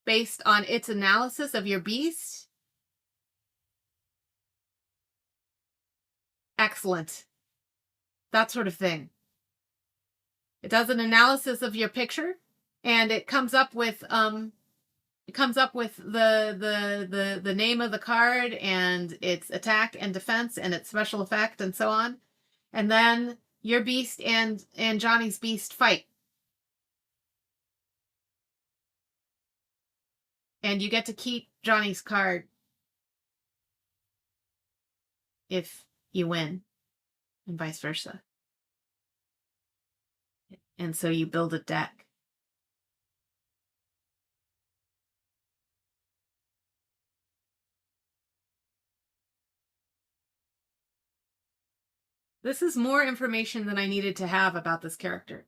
based on its analysis of your beast. Excellent. That sort of thing. It does an analysis of your picture, and it comes up with the name of the card and its attack and defense and its special effect and so on. And then your beast and Johnny's beast fight. And you get to keep Johnny's card if you win, and vice versa. And so you build a deck. This is more information than I needed to have about this character.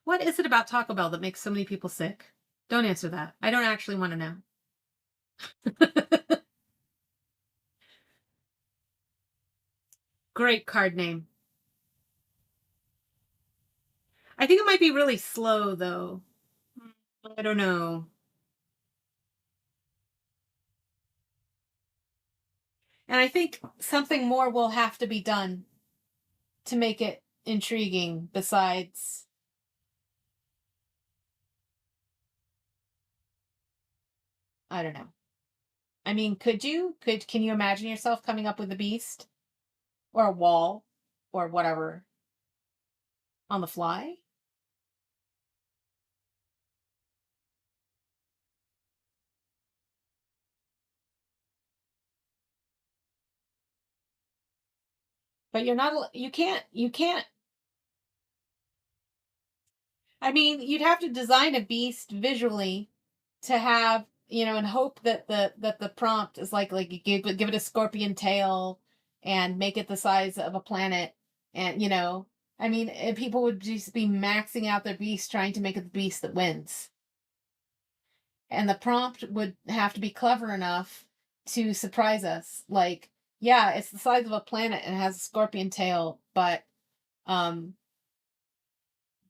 What is it about Taco Bell that makes so many people sick? Don't answer that. I don't actually want to know. Great card name. I think it might be really slow, though. I don't know. And I think something more will have to be done to make it intriguing besides... I don't know. I mean, can you imagine yourself coming up with a beast or a wall or whatever on the fly? But you can't. I mean, you'd have to design a beast visually to have, and hope that the prompt is like you give it a scorpion tail and make it the size of a planet, and I mean, people would just be maxing out their beast trying to make it the beast that wins. And the prompt would have to be clever enough to surprise us. Like, yeah, it's the size of a planet and it has a scorpion tail, um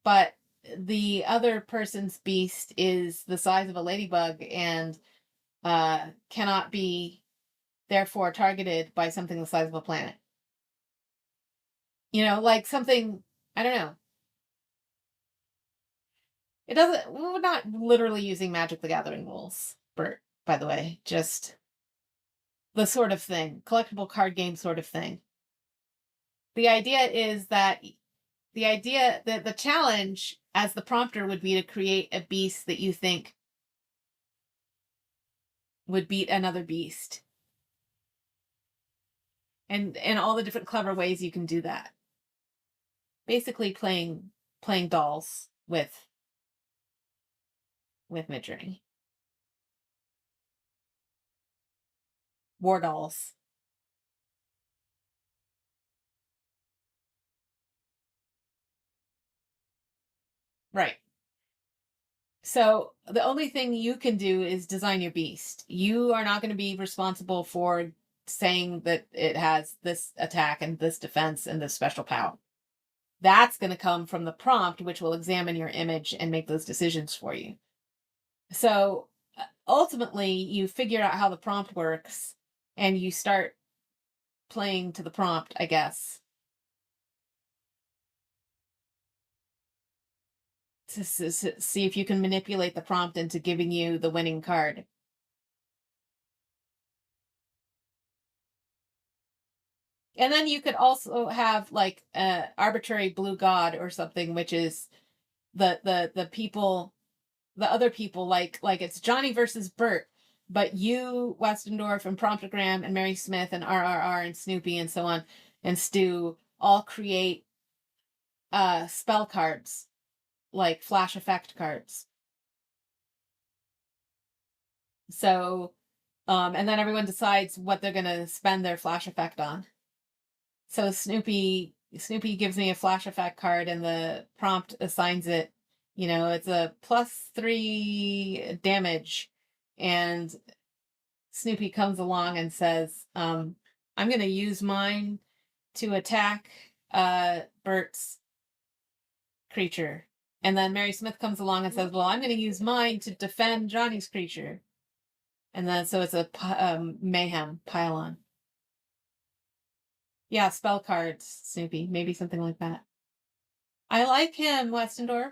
but the other person's beast is the size of a ladybug and cannot be therefore targeted by something the size of a planet. Like something, I don't know. It doesn't, we're not literally using Magic the Gathering rules, Bert, by the way, just the sort of thing, collectible card game sort of thing. The idea is that the challenge as the prompter would be to create a beast that you think would beat another beast. And all the different clever ways you can do that. Basically playing dolls with Midjourney. War dolls. Right. So the only thing you can do is design your beast. You are not going to be responsible for saying that it has this attack and this defense and this special power. That's going to come from the prompt, which will examine your image and make those decisions for you. So ultimately, you figure out how the prompt works and you start playing to the prompt, I guess, to see if you can manipulate the prompt into giving you the winning card. And then you could also have like a arbitrary blue god or something, which is the people, the other people, like it's Johnny versus Bert, but you, Westendorf and Promptogram and Mary Smith and RRR and Snoopy and so on and Stu all create spell cards, like flash effect cards. So and then everyone decides what they're gonna spend their flash effect on. So Snoopy gives me a flash effect card and the prompt assigns it, it's a +3 damage. And Snoopy comes along and says, I'm going to use mine to attack Bert's creature. And then Mary Smith comes along and says, well, I'm going to use mine to defend Johnny's creature. And then so it's a mayhem pile-on. Yeah, spell cards, Snoopy. Maybe something like that. I like him, Westendorf.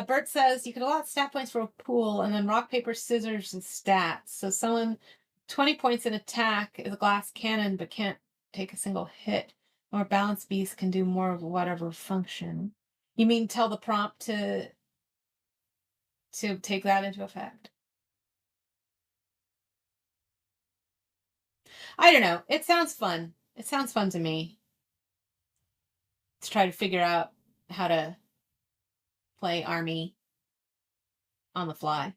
Bert says you could allot stat points for a pool and then rock, paper, scissors and stats. So someone 20 points in attack is a glass cannon but can't take a single hit. Or balanced beast can do more of whatever function. You mean tell the prompt to take that into effect? I don't know. It sounds fun. It sounds fun to me. To try to figure out how to play Army on the fly.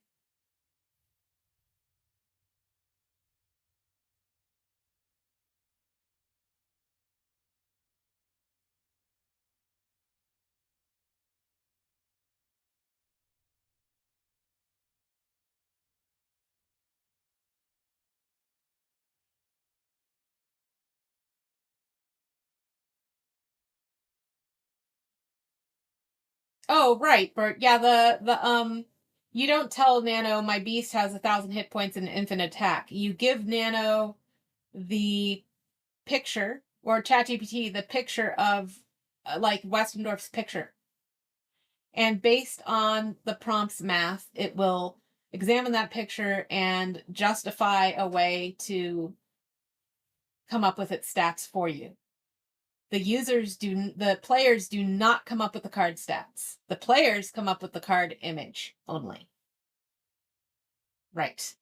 Oh, right, Bert. Yeah, the you don't tell Nano my beast has 1,000 hit points and infinite attack. You give Nano the picture, or ChatGPT the picture of like Westendorf's picture. And based on the prompt's math, it will examine that picture and justify a way to come up with its stats for you. The players do not come up with the card stats. The players come up with the card image only. Right.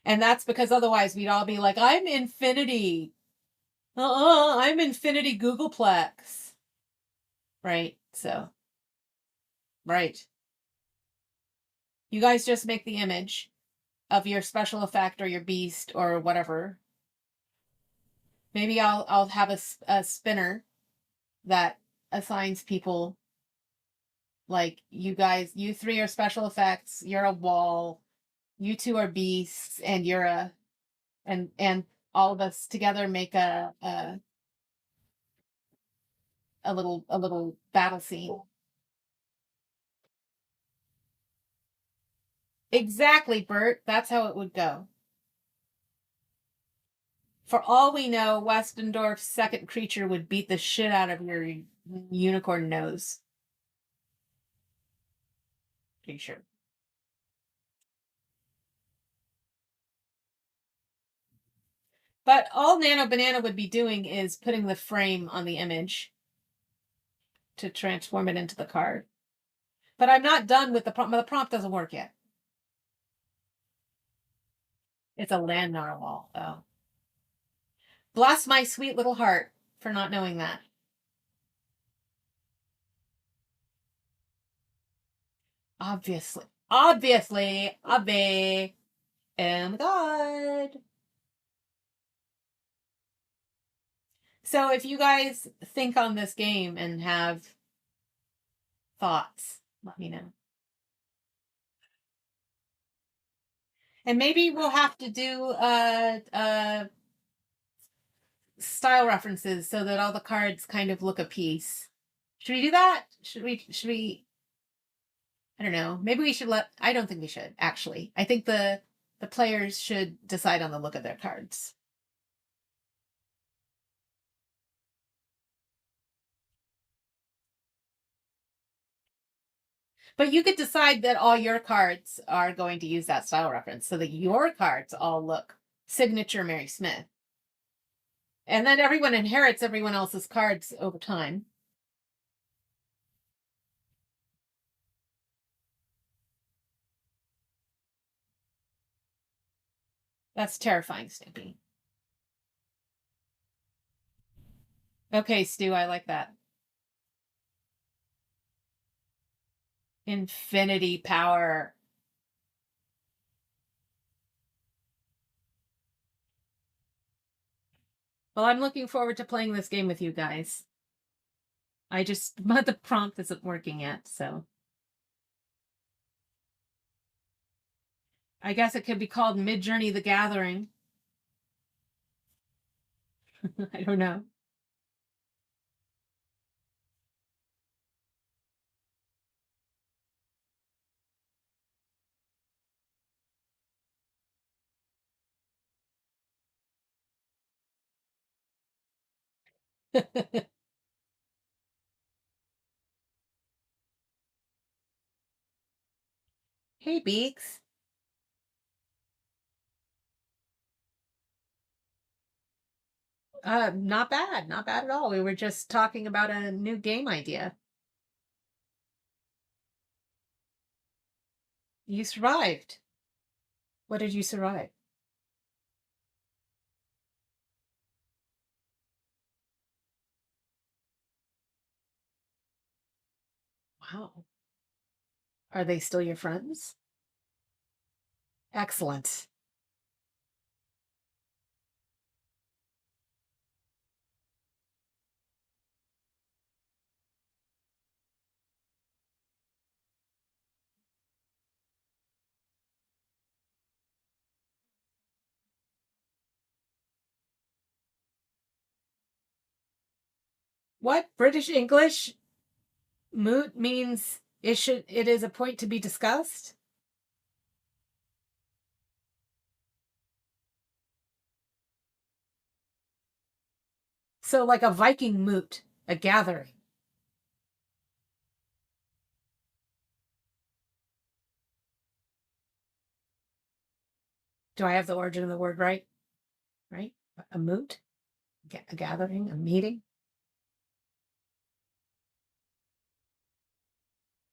And that's because otherwise we'd all be like, I'm Infinity. I'm Infinity Googleplex. Right. So, right. You guys just make the image of your special effect or your beast or whatever. Maybe I'll have a spinner that assigns people, like, you guys, you three are special effects, you're a wall, you two are beasts, and you're a and all of us together make a little battle scene. Exactly, Bert. That's how it would go. For all we know, Westendorf's second creature would beat the shit out of your unicorn nose. Pretty sure. But all Nano Banana would be doing is putting the frame on the image to transform it into the card. But I'm not done with the prompt. The prompt doesn't work yet. It's a land narwhal. Oh. Bless my sweet little heart for not knowing that. Obviously. Obviously. Obvi. Oh my god. So if you guys think on this game and have thoughts, let me know. And maybe we'll have to do style references so that all the cards kind of look a piece. Should we do that? Should we I don't know. Maybe we should I don't think we should, actually. I think the players should decide on the look of their cards. But you could decide that all your cards are going to use that style reference so that your cards all look signature Mary Smith. And then everyone inherits everyone else's cards over time. That's terrifying, Snoopy. Okay, Stu, I like that. Infinity power. Well, I'm looking forward to playing this game with you guys. But the prompt isn't working yet, so. I guess it could be called Midjourney the Gathering. I don't know. Hey, Beaks. Not bad. Not bad at all. We were just talking about a new game idea. You survived. What did you survive? Wow. Are they still your friends? Excellent. What? British English? Moot means it is a point to be discussed? So like a Viking moot. A gathering. Do I have the origin of the word right? Right? A moot? A gathering? A meeting?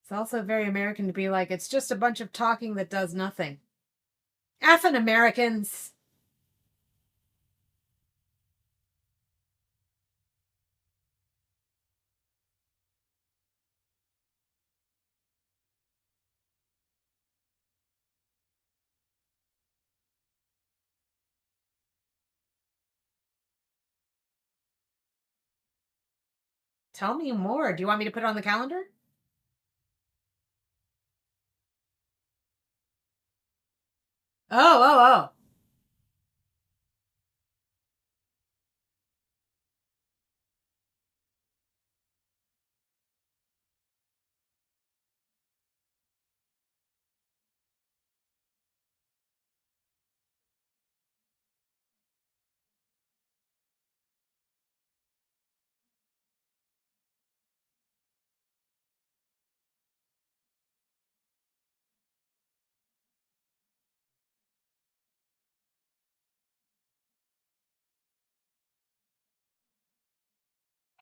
It's also very American to be like, it's just a bunch of talking that does nothing. Effing Americans. Tell me more. Do you want me to put it on the calendar? Oh.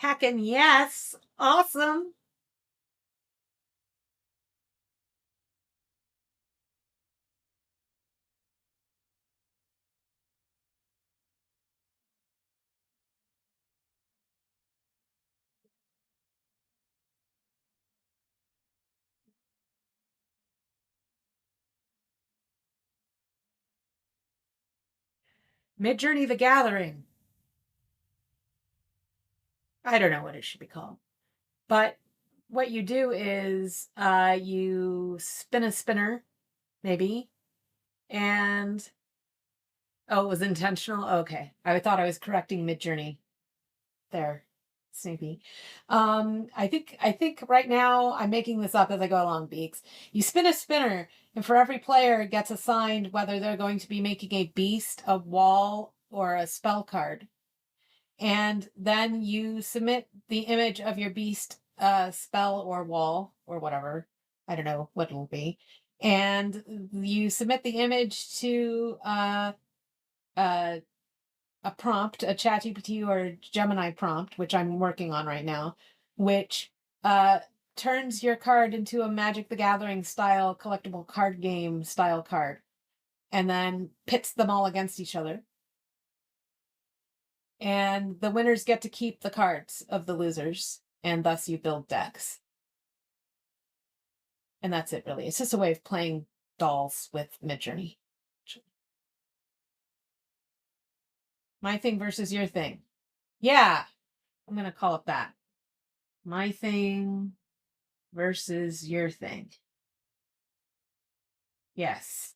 Heckin' yes. Awesome. Midjourney the Gathering. I don't know what it should be called. But what you do is you spin a spinner, maybe, and oh, it was intentional. Okay, I thought I was correcting Midjourney there, Snoopy. I think right now I'm making this up as I go along. Beaks. You spin a spinner, and for every player gets assigned whether they're going to be making a beast, a wall, or a spell card. And then you submit the image of your beast, spell or wall or whatever. I don't know what it'll be. And you submit the image to uh, a prompt, a ChatGPT or Gemini prompt, which I'm working on right now, which uh, turns your card into a Magic the Gathering style collectible card game style card, and then pits them all against each other. And the winners get to keep the cards of the losers, and thus you build decks. And that's it, really. It's just a way of playing dolls with Midjourney. My thing versus your thing. Yeah, I'm going to call it that. My thing versus your thing. Yes.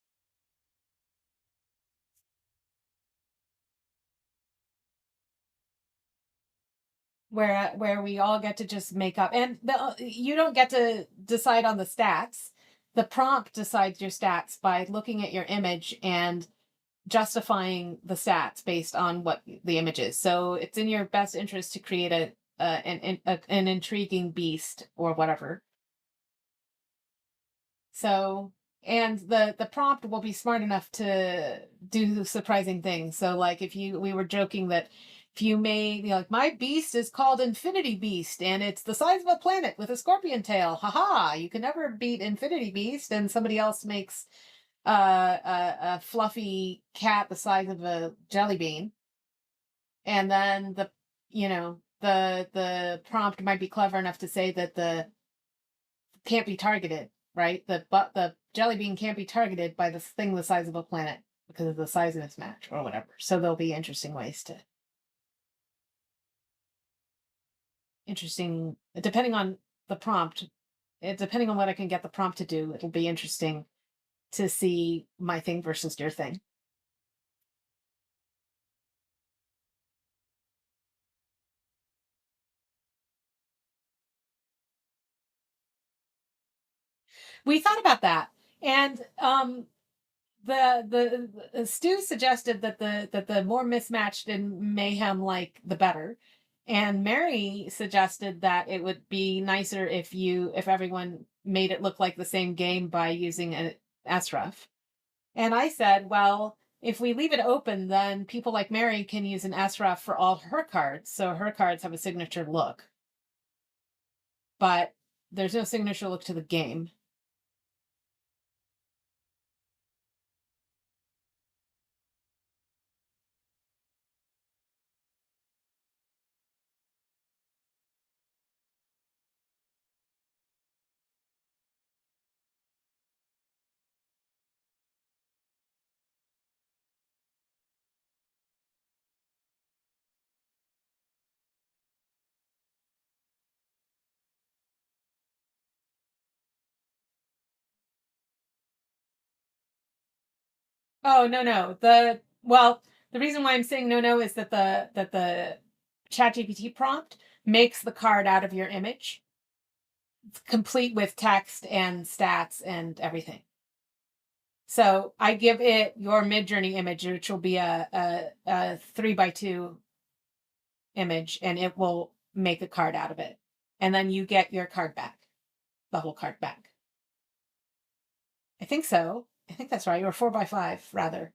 Where we all get to just make up, and you don't get to decide on the stats. The prompt decides your stats by looking at your image and justifying the stats based on what the image is. So it's in your best interest to create an intriguing beast or whatever. So, and the prompt will be smart enough to do surprising things. So like if we were joking that if you made, like, my beast is called Infinity Beast and it's the size of a planet with a scorpion tail. Haha, you can never beat Infinity Beast. And somebody else makes a fluffy cat the size of a jelly bean. And then the prompt might be clever enough to say that the can't be targeted, right? The jelly bean can't be targeted by this thing the size of a planet because of the size mismatch or whatever. So there'll be interesting depending on the prompt. Depending on what I can get the prompt to do, it'll be interesting to see my thing versus your thing. We thought about that, and the Stu suggested that the more mismatched and mayhem like the better, And Mary suggested that it would be nicer if everyone made it look like the same game by using an SREF. And I said, well, if we leave it open, then people like Mary can use an SREF for all her cards, so her cards have a signature look. But there's no signature look to the game. Oh, no. The reason why I'm saying no is that the ChatGPT prompt makes the card out of your image, complete with text and stats and everything. So I give it your Midjourney image, which will be a 3x2 image, and it will make a card out of it. And then you get your card back, the whole card back. I think so. I think that's right. Or 4x5, rather.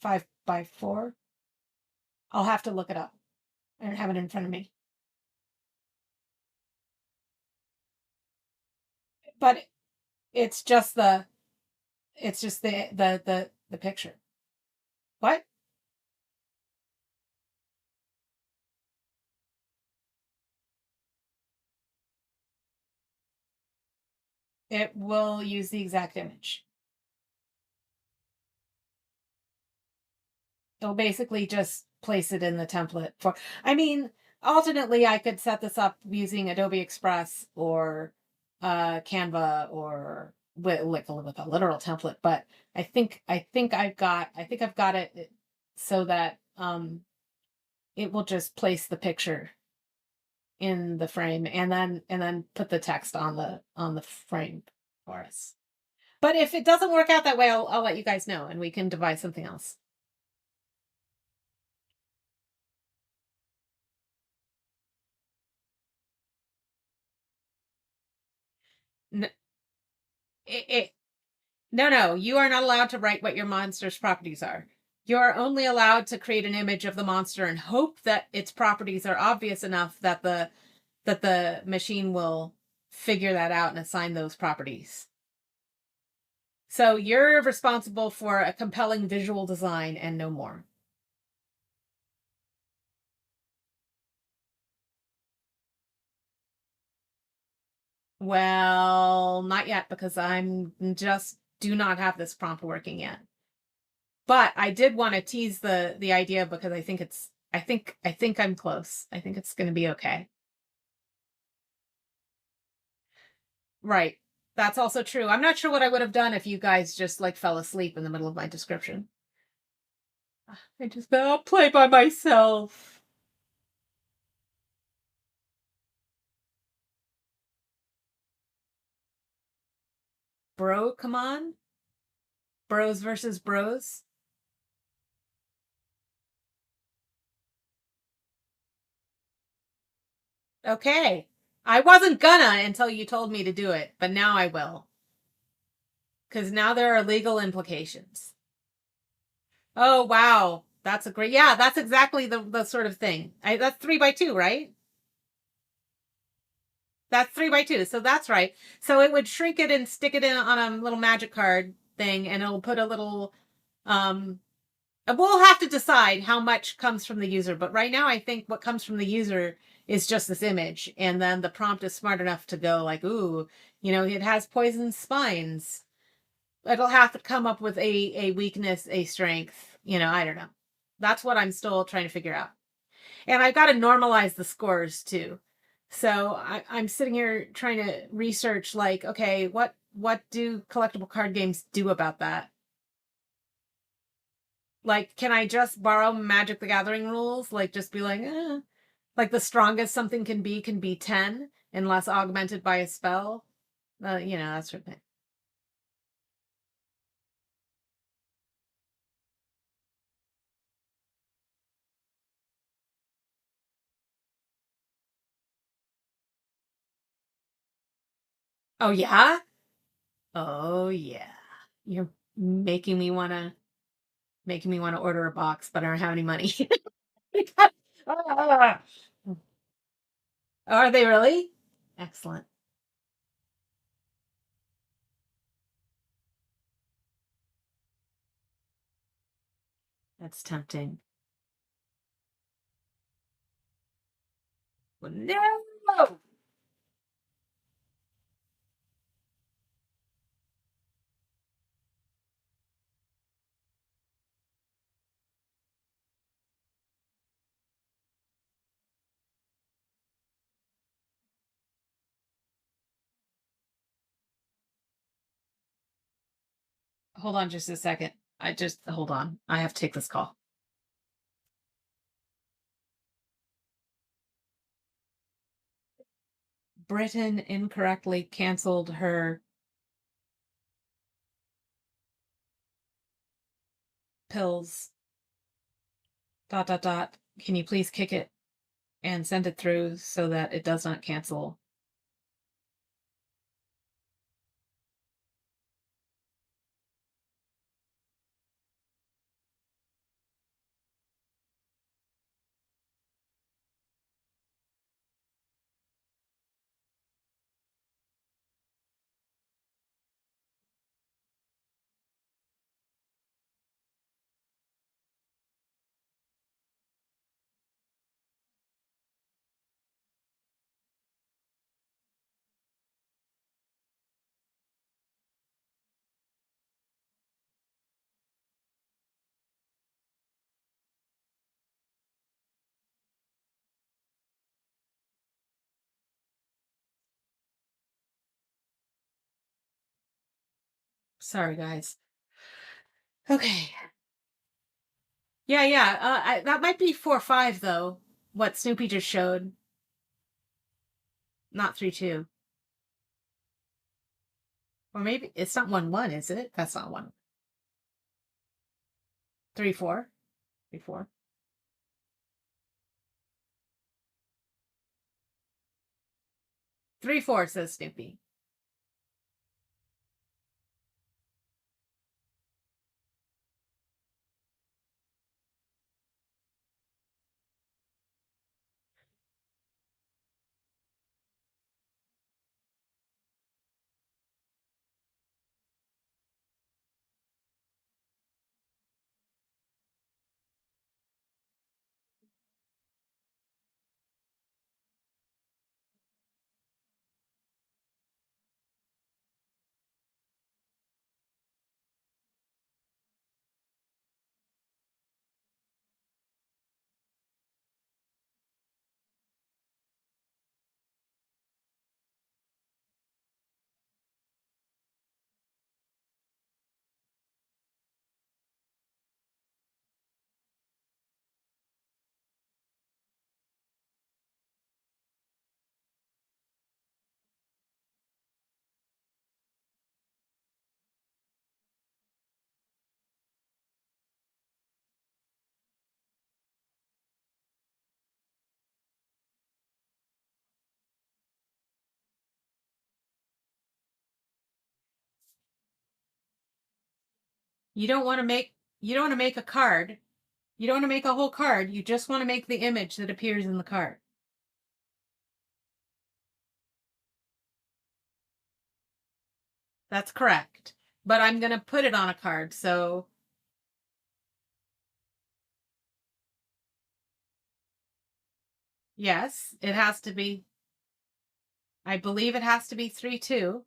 5x4. I'll have to look it up. I don't have it in front of me. But it's just the the picture. What? It will use the exact image. It'll basically just place it in the template for, I mean, alternately I could set this up using Adobe Express or Canva or with a literal template, but I think I've got it so that it will just place the picture in the frame and then put the text on the frame for us. But if it doesn't work out that way, I'll let you guys know and we can devise something else. N- it, no, you are not allowed to write what your monster's properties are. You're only allowed to create an image of the monster and hope that its properties are obvious enough that the machine will figure that out and assign those properties. So you're responsible for a compelling visual design and no more. Well, not yet because I'm just do not have this prompt working yet. But I did want to tease the idea because I think I'm close. I think it's going to be okay. Right. That's also true. I'm not sure what I would have done if you guys just like fell asleep in the middle of my description. I'll play by myself. Bro, come on. Bros versus bros. Okay. I wasn't gonna until you told me to do it, but now I will. Because now there are legal implications. Oh, wow. That's a great, yeah, that's exactly the sort of thing. That's 3x2, right? That's 3x2. So that's right. So it would shrink it and stick it in on a little magic card thing, and it'll put a little, um, we'll have to decide how much comes from the user. But right now, I think what comes from the user is just this image. And then the prompt is smart enough to go like, ooh, it has poison spines. It'll have to come up with a weakness, a strength. I don't know. That's what I'm still trying to figure out. And I've got to normalize the scores too. So I'm sitting here trying to research like, okay, what do collectible card games do about that? Like, can I just borrow Magic the Gathering rules? Like, just be like, like the strongest something can be 10 unless augmented by a spell. That sort of thing. Oh yeah? Oh yeah. You're making me wanna order a box, but I don't have any money. Ah. Are they really? Excellent. That's tempting. Well, no! Hold on just a second. Hold on. I have to take this call. Britain incorrectly canceled her pills. ... Can you please kick it and send it through so that it does not cancel? Sorry, guys. Okay. Yeah. That might be 4-5 though. What Snoopy just showed, not 3-2, or maybe it's not 1-1, is it? That's not one. 3-4, 3-4, 3-4 says Snoopy. You don't want to make you don't want to make a card. You don't want to make a whole card. You just want to make the image that appears in the card. That's correct. But I'm going to put it on a card. So, yes, it has to be. I believe it has to be 3-2.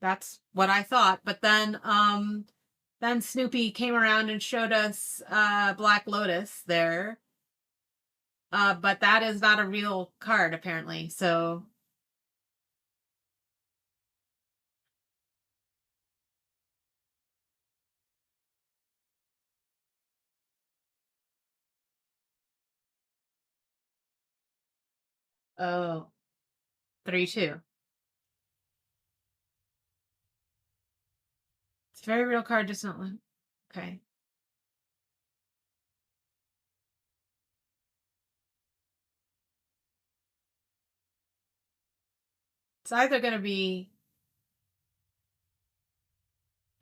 That's what I thought. But then Snoopy came around and showed us Black Lotus there. But that is not a real card apparently. So, oh, 3-2. It's a very real card, just not one. Okay. It's either going to be,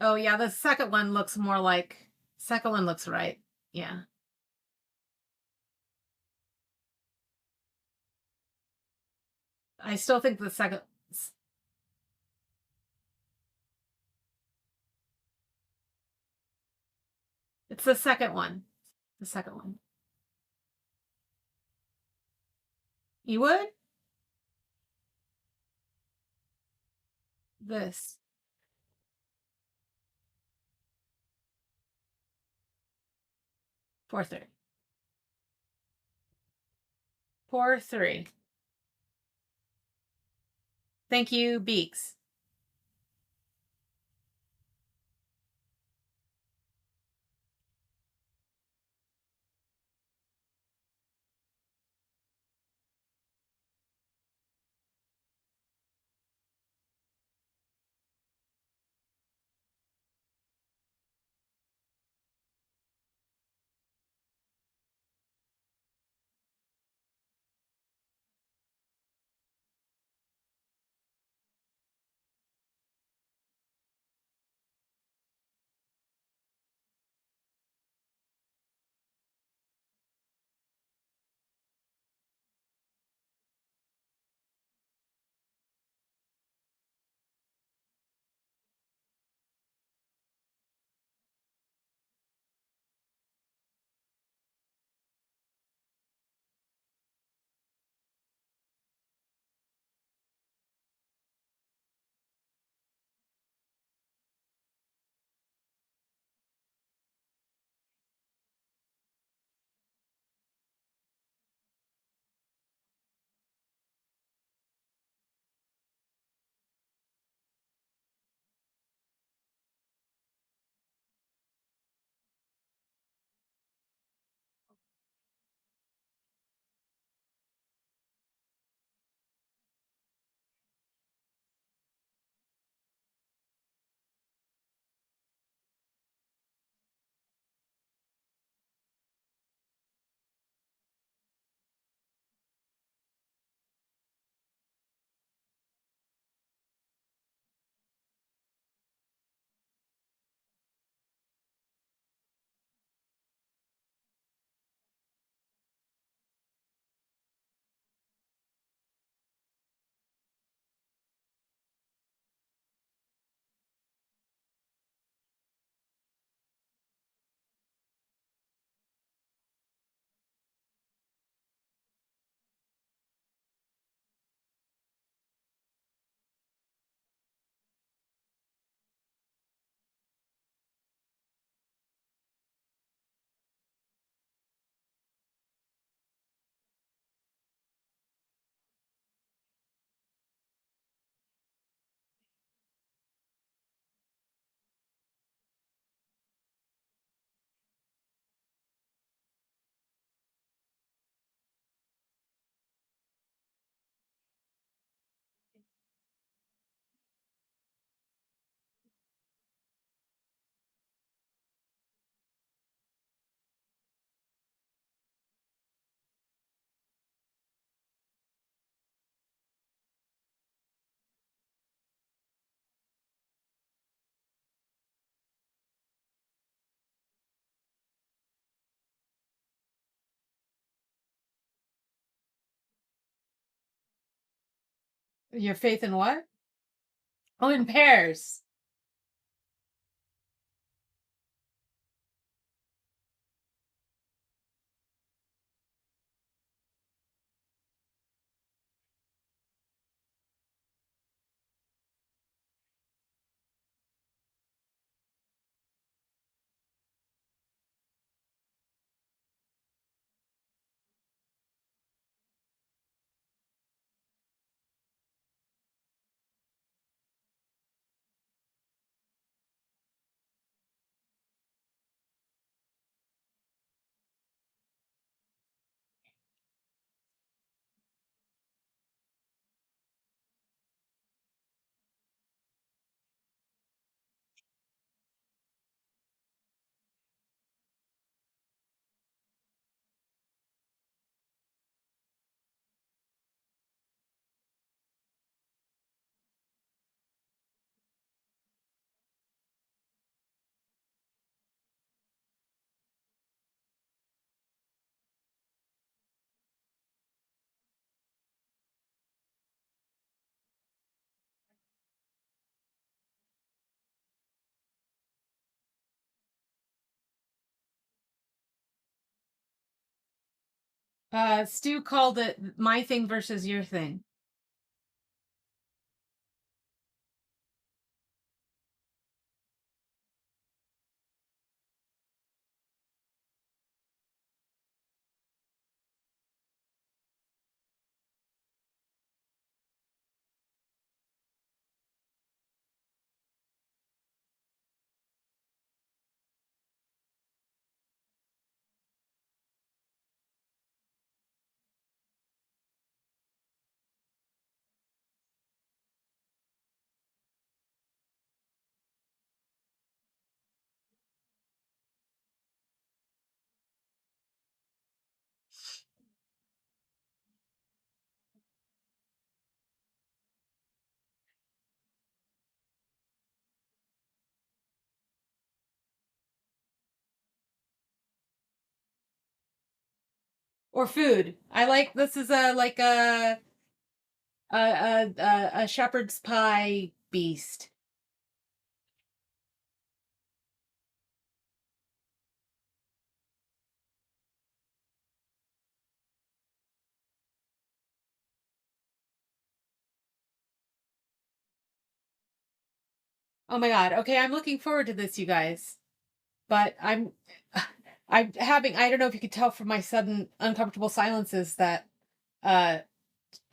oh yeah, the second one looks more like, second one looks right. Yeah. I still think the second, it's the second one. The second one. You would? This. 4-3. 4-3. Thank you, Beaks. Your faith in what? Oh, in pairs. Stu called it my thing versus your thing. Or food. I like this is a like a shepherd's pie beast. Oh my god. Okay, I'm looking forward to this, you guys. But I'm having, I don't know if you could tell from my sudden uncomfortable silences that uh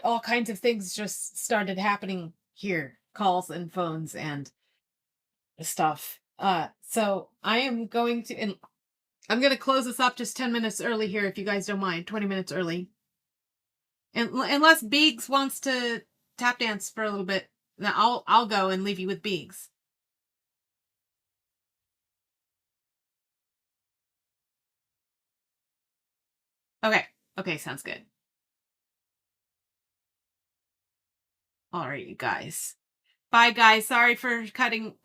all kinds of things just started happening here. Calls and phones and stuff. So I am going to, and I'm going to close this up just 10 minutes early here if you guys don't mind. 20 minutes early. And unless Biggs wants to tap dance for a little bit, then I'll go and leave you with Biggs. Okay. Okay, sounds good. All right, you guys. Bye, guys. Sorry for cutting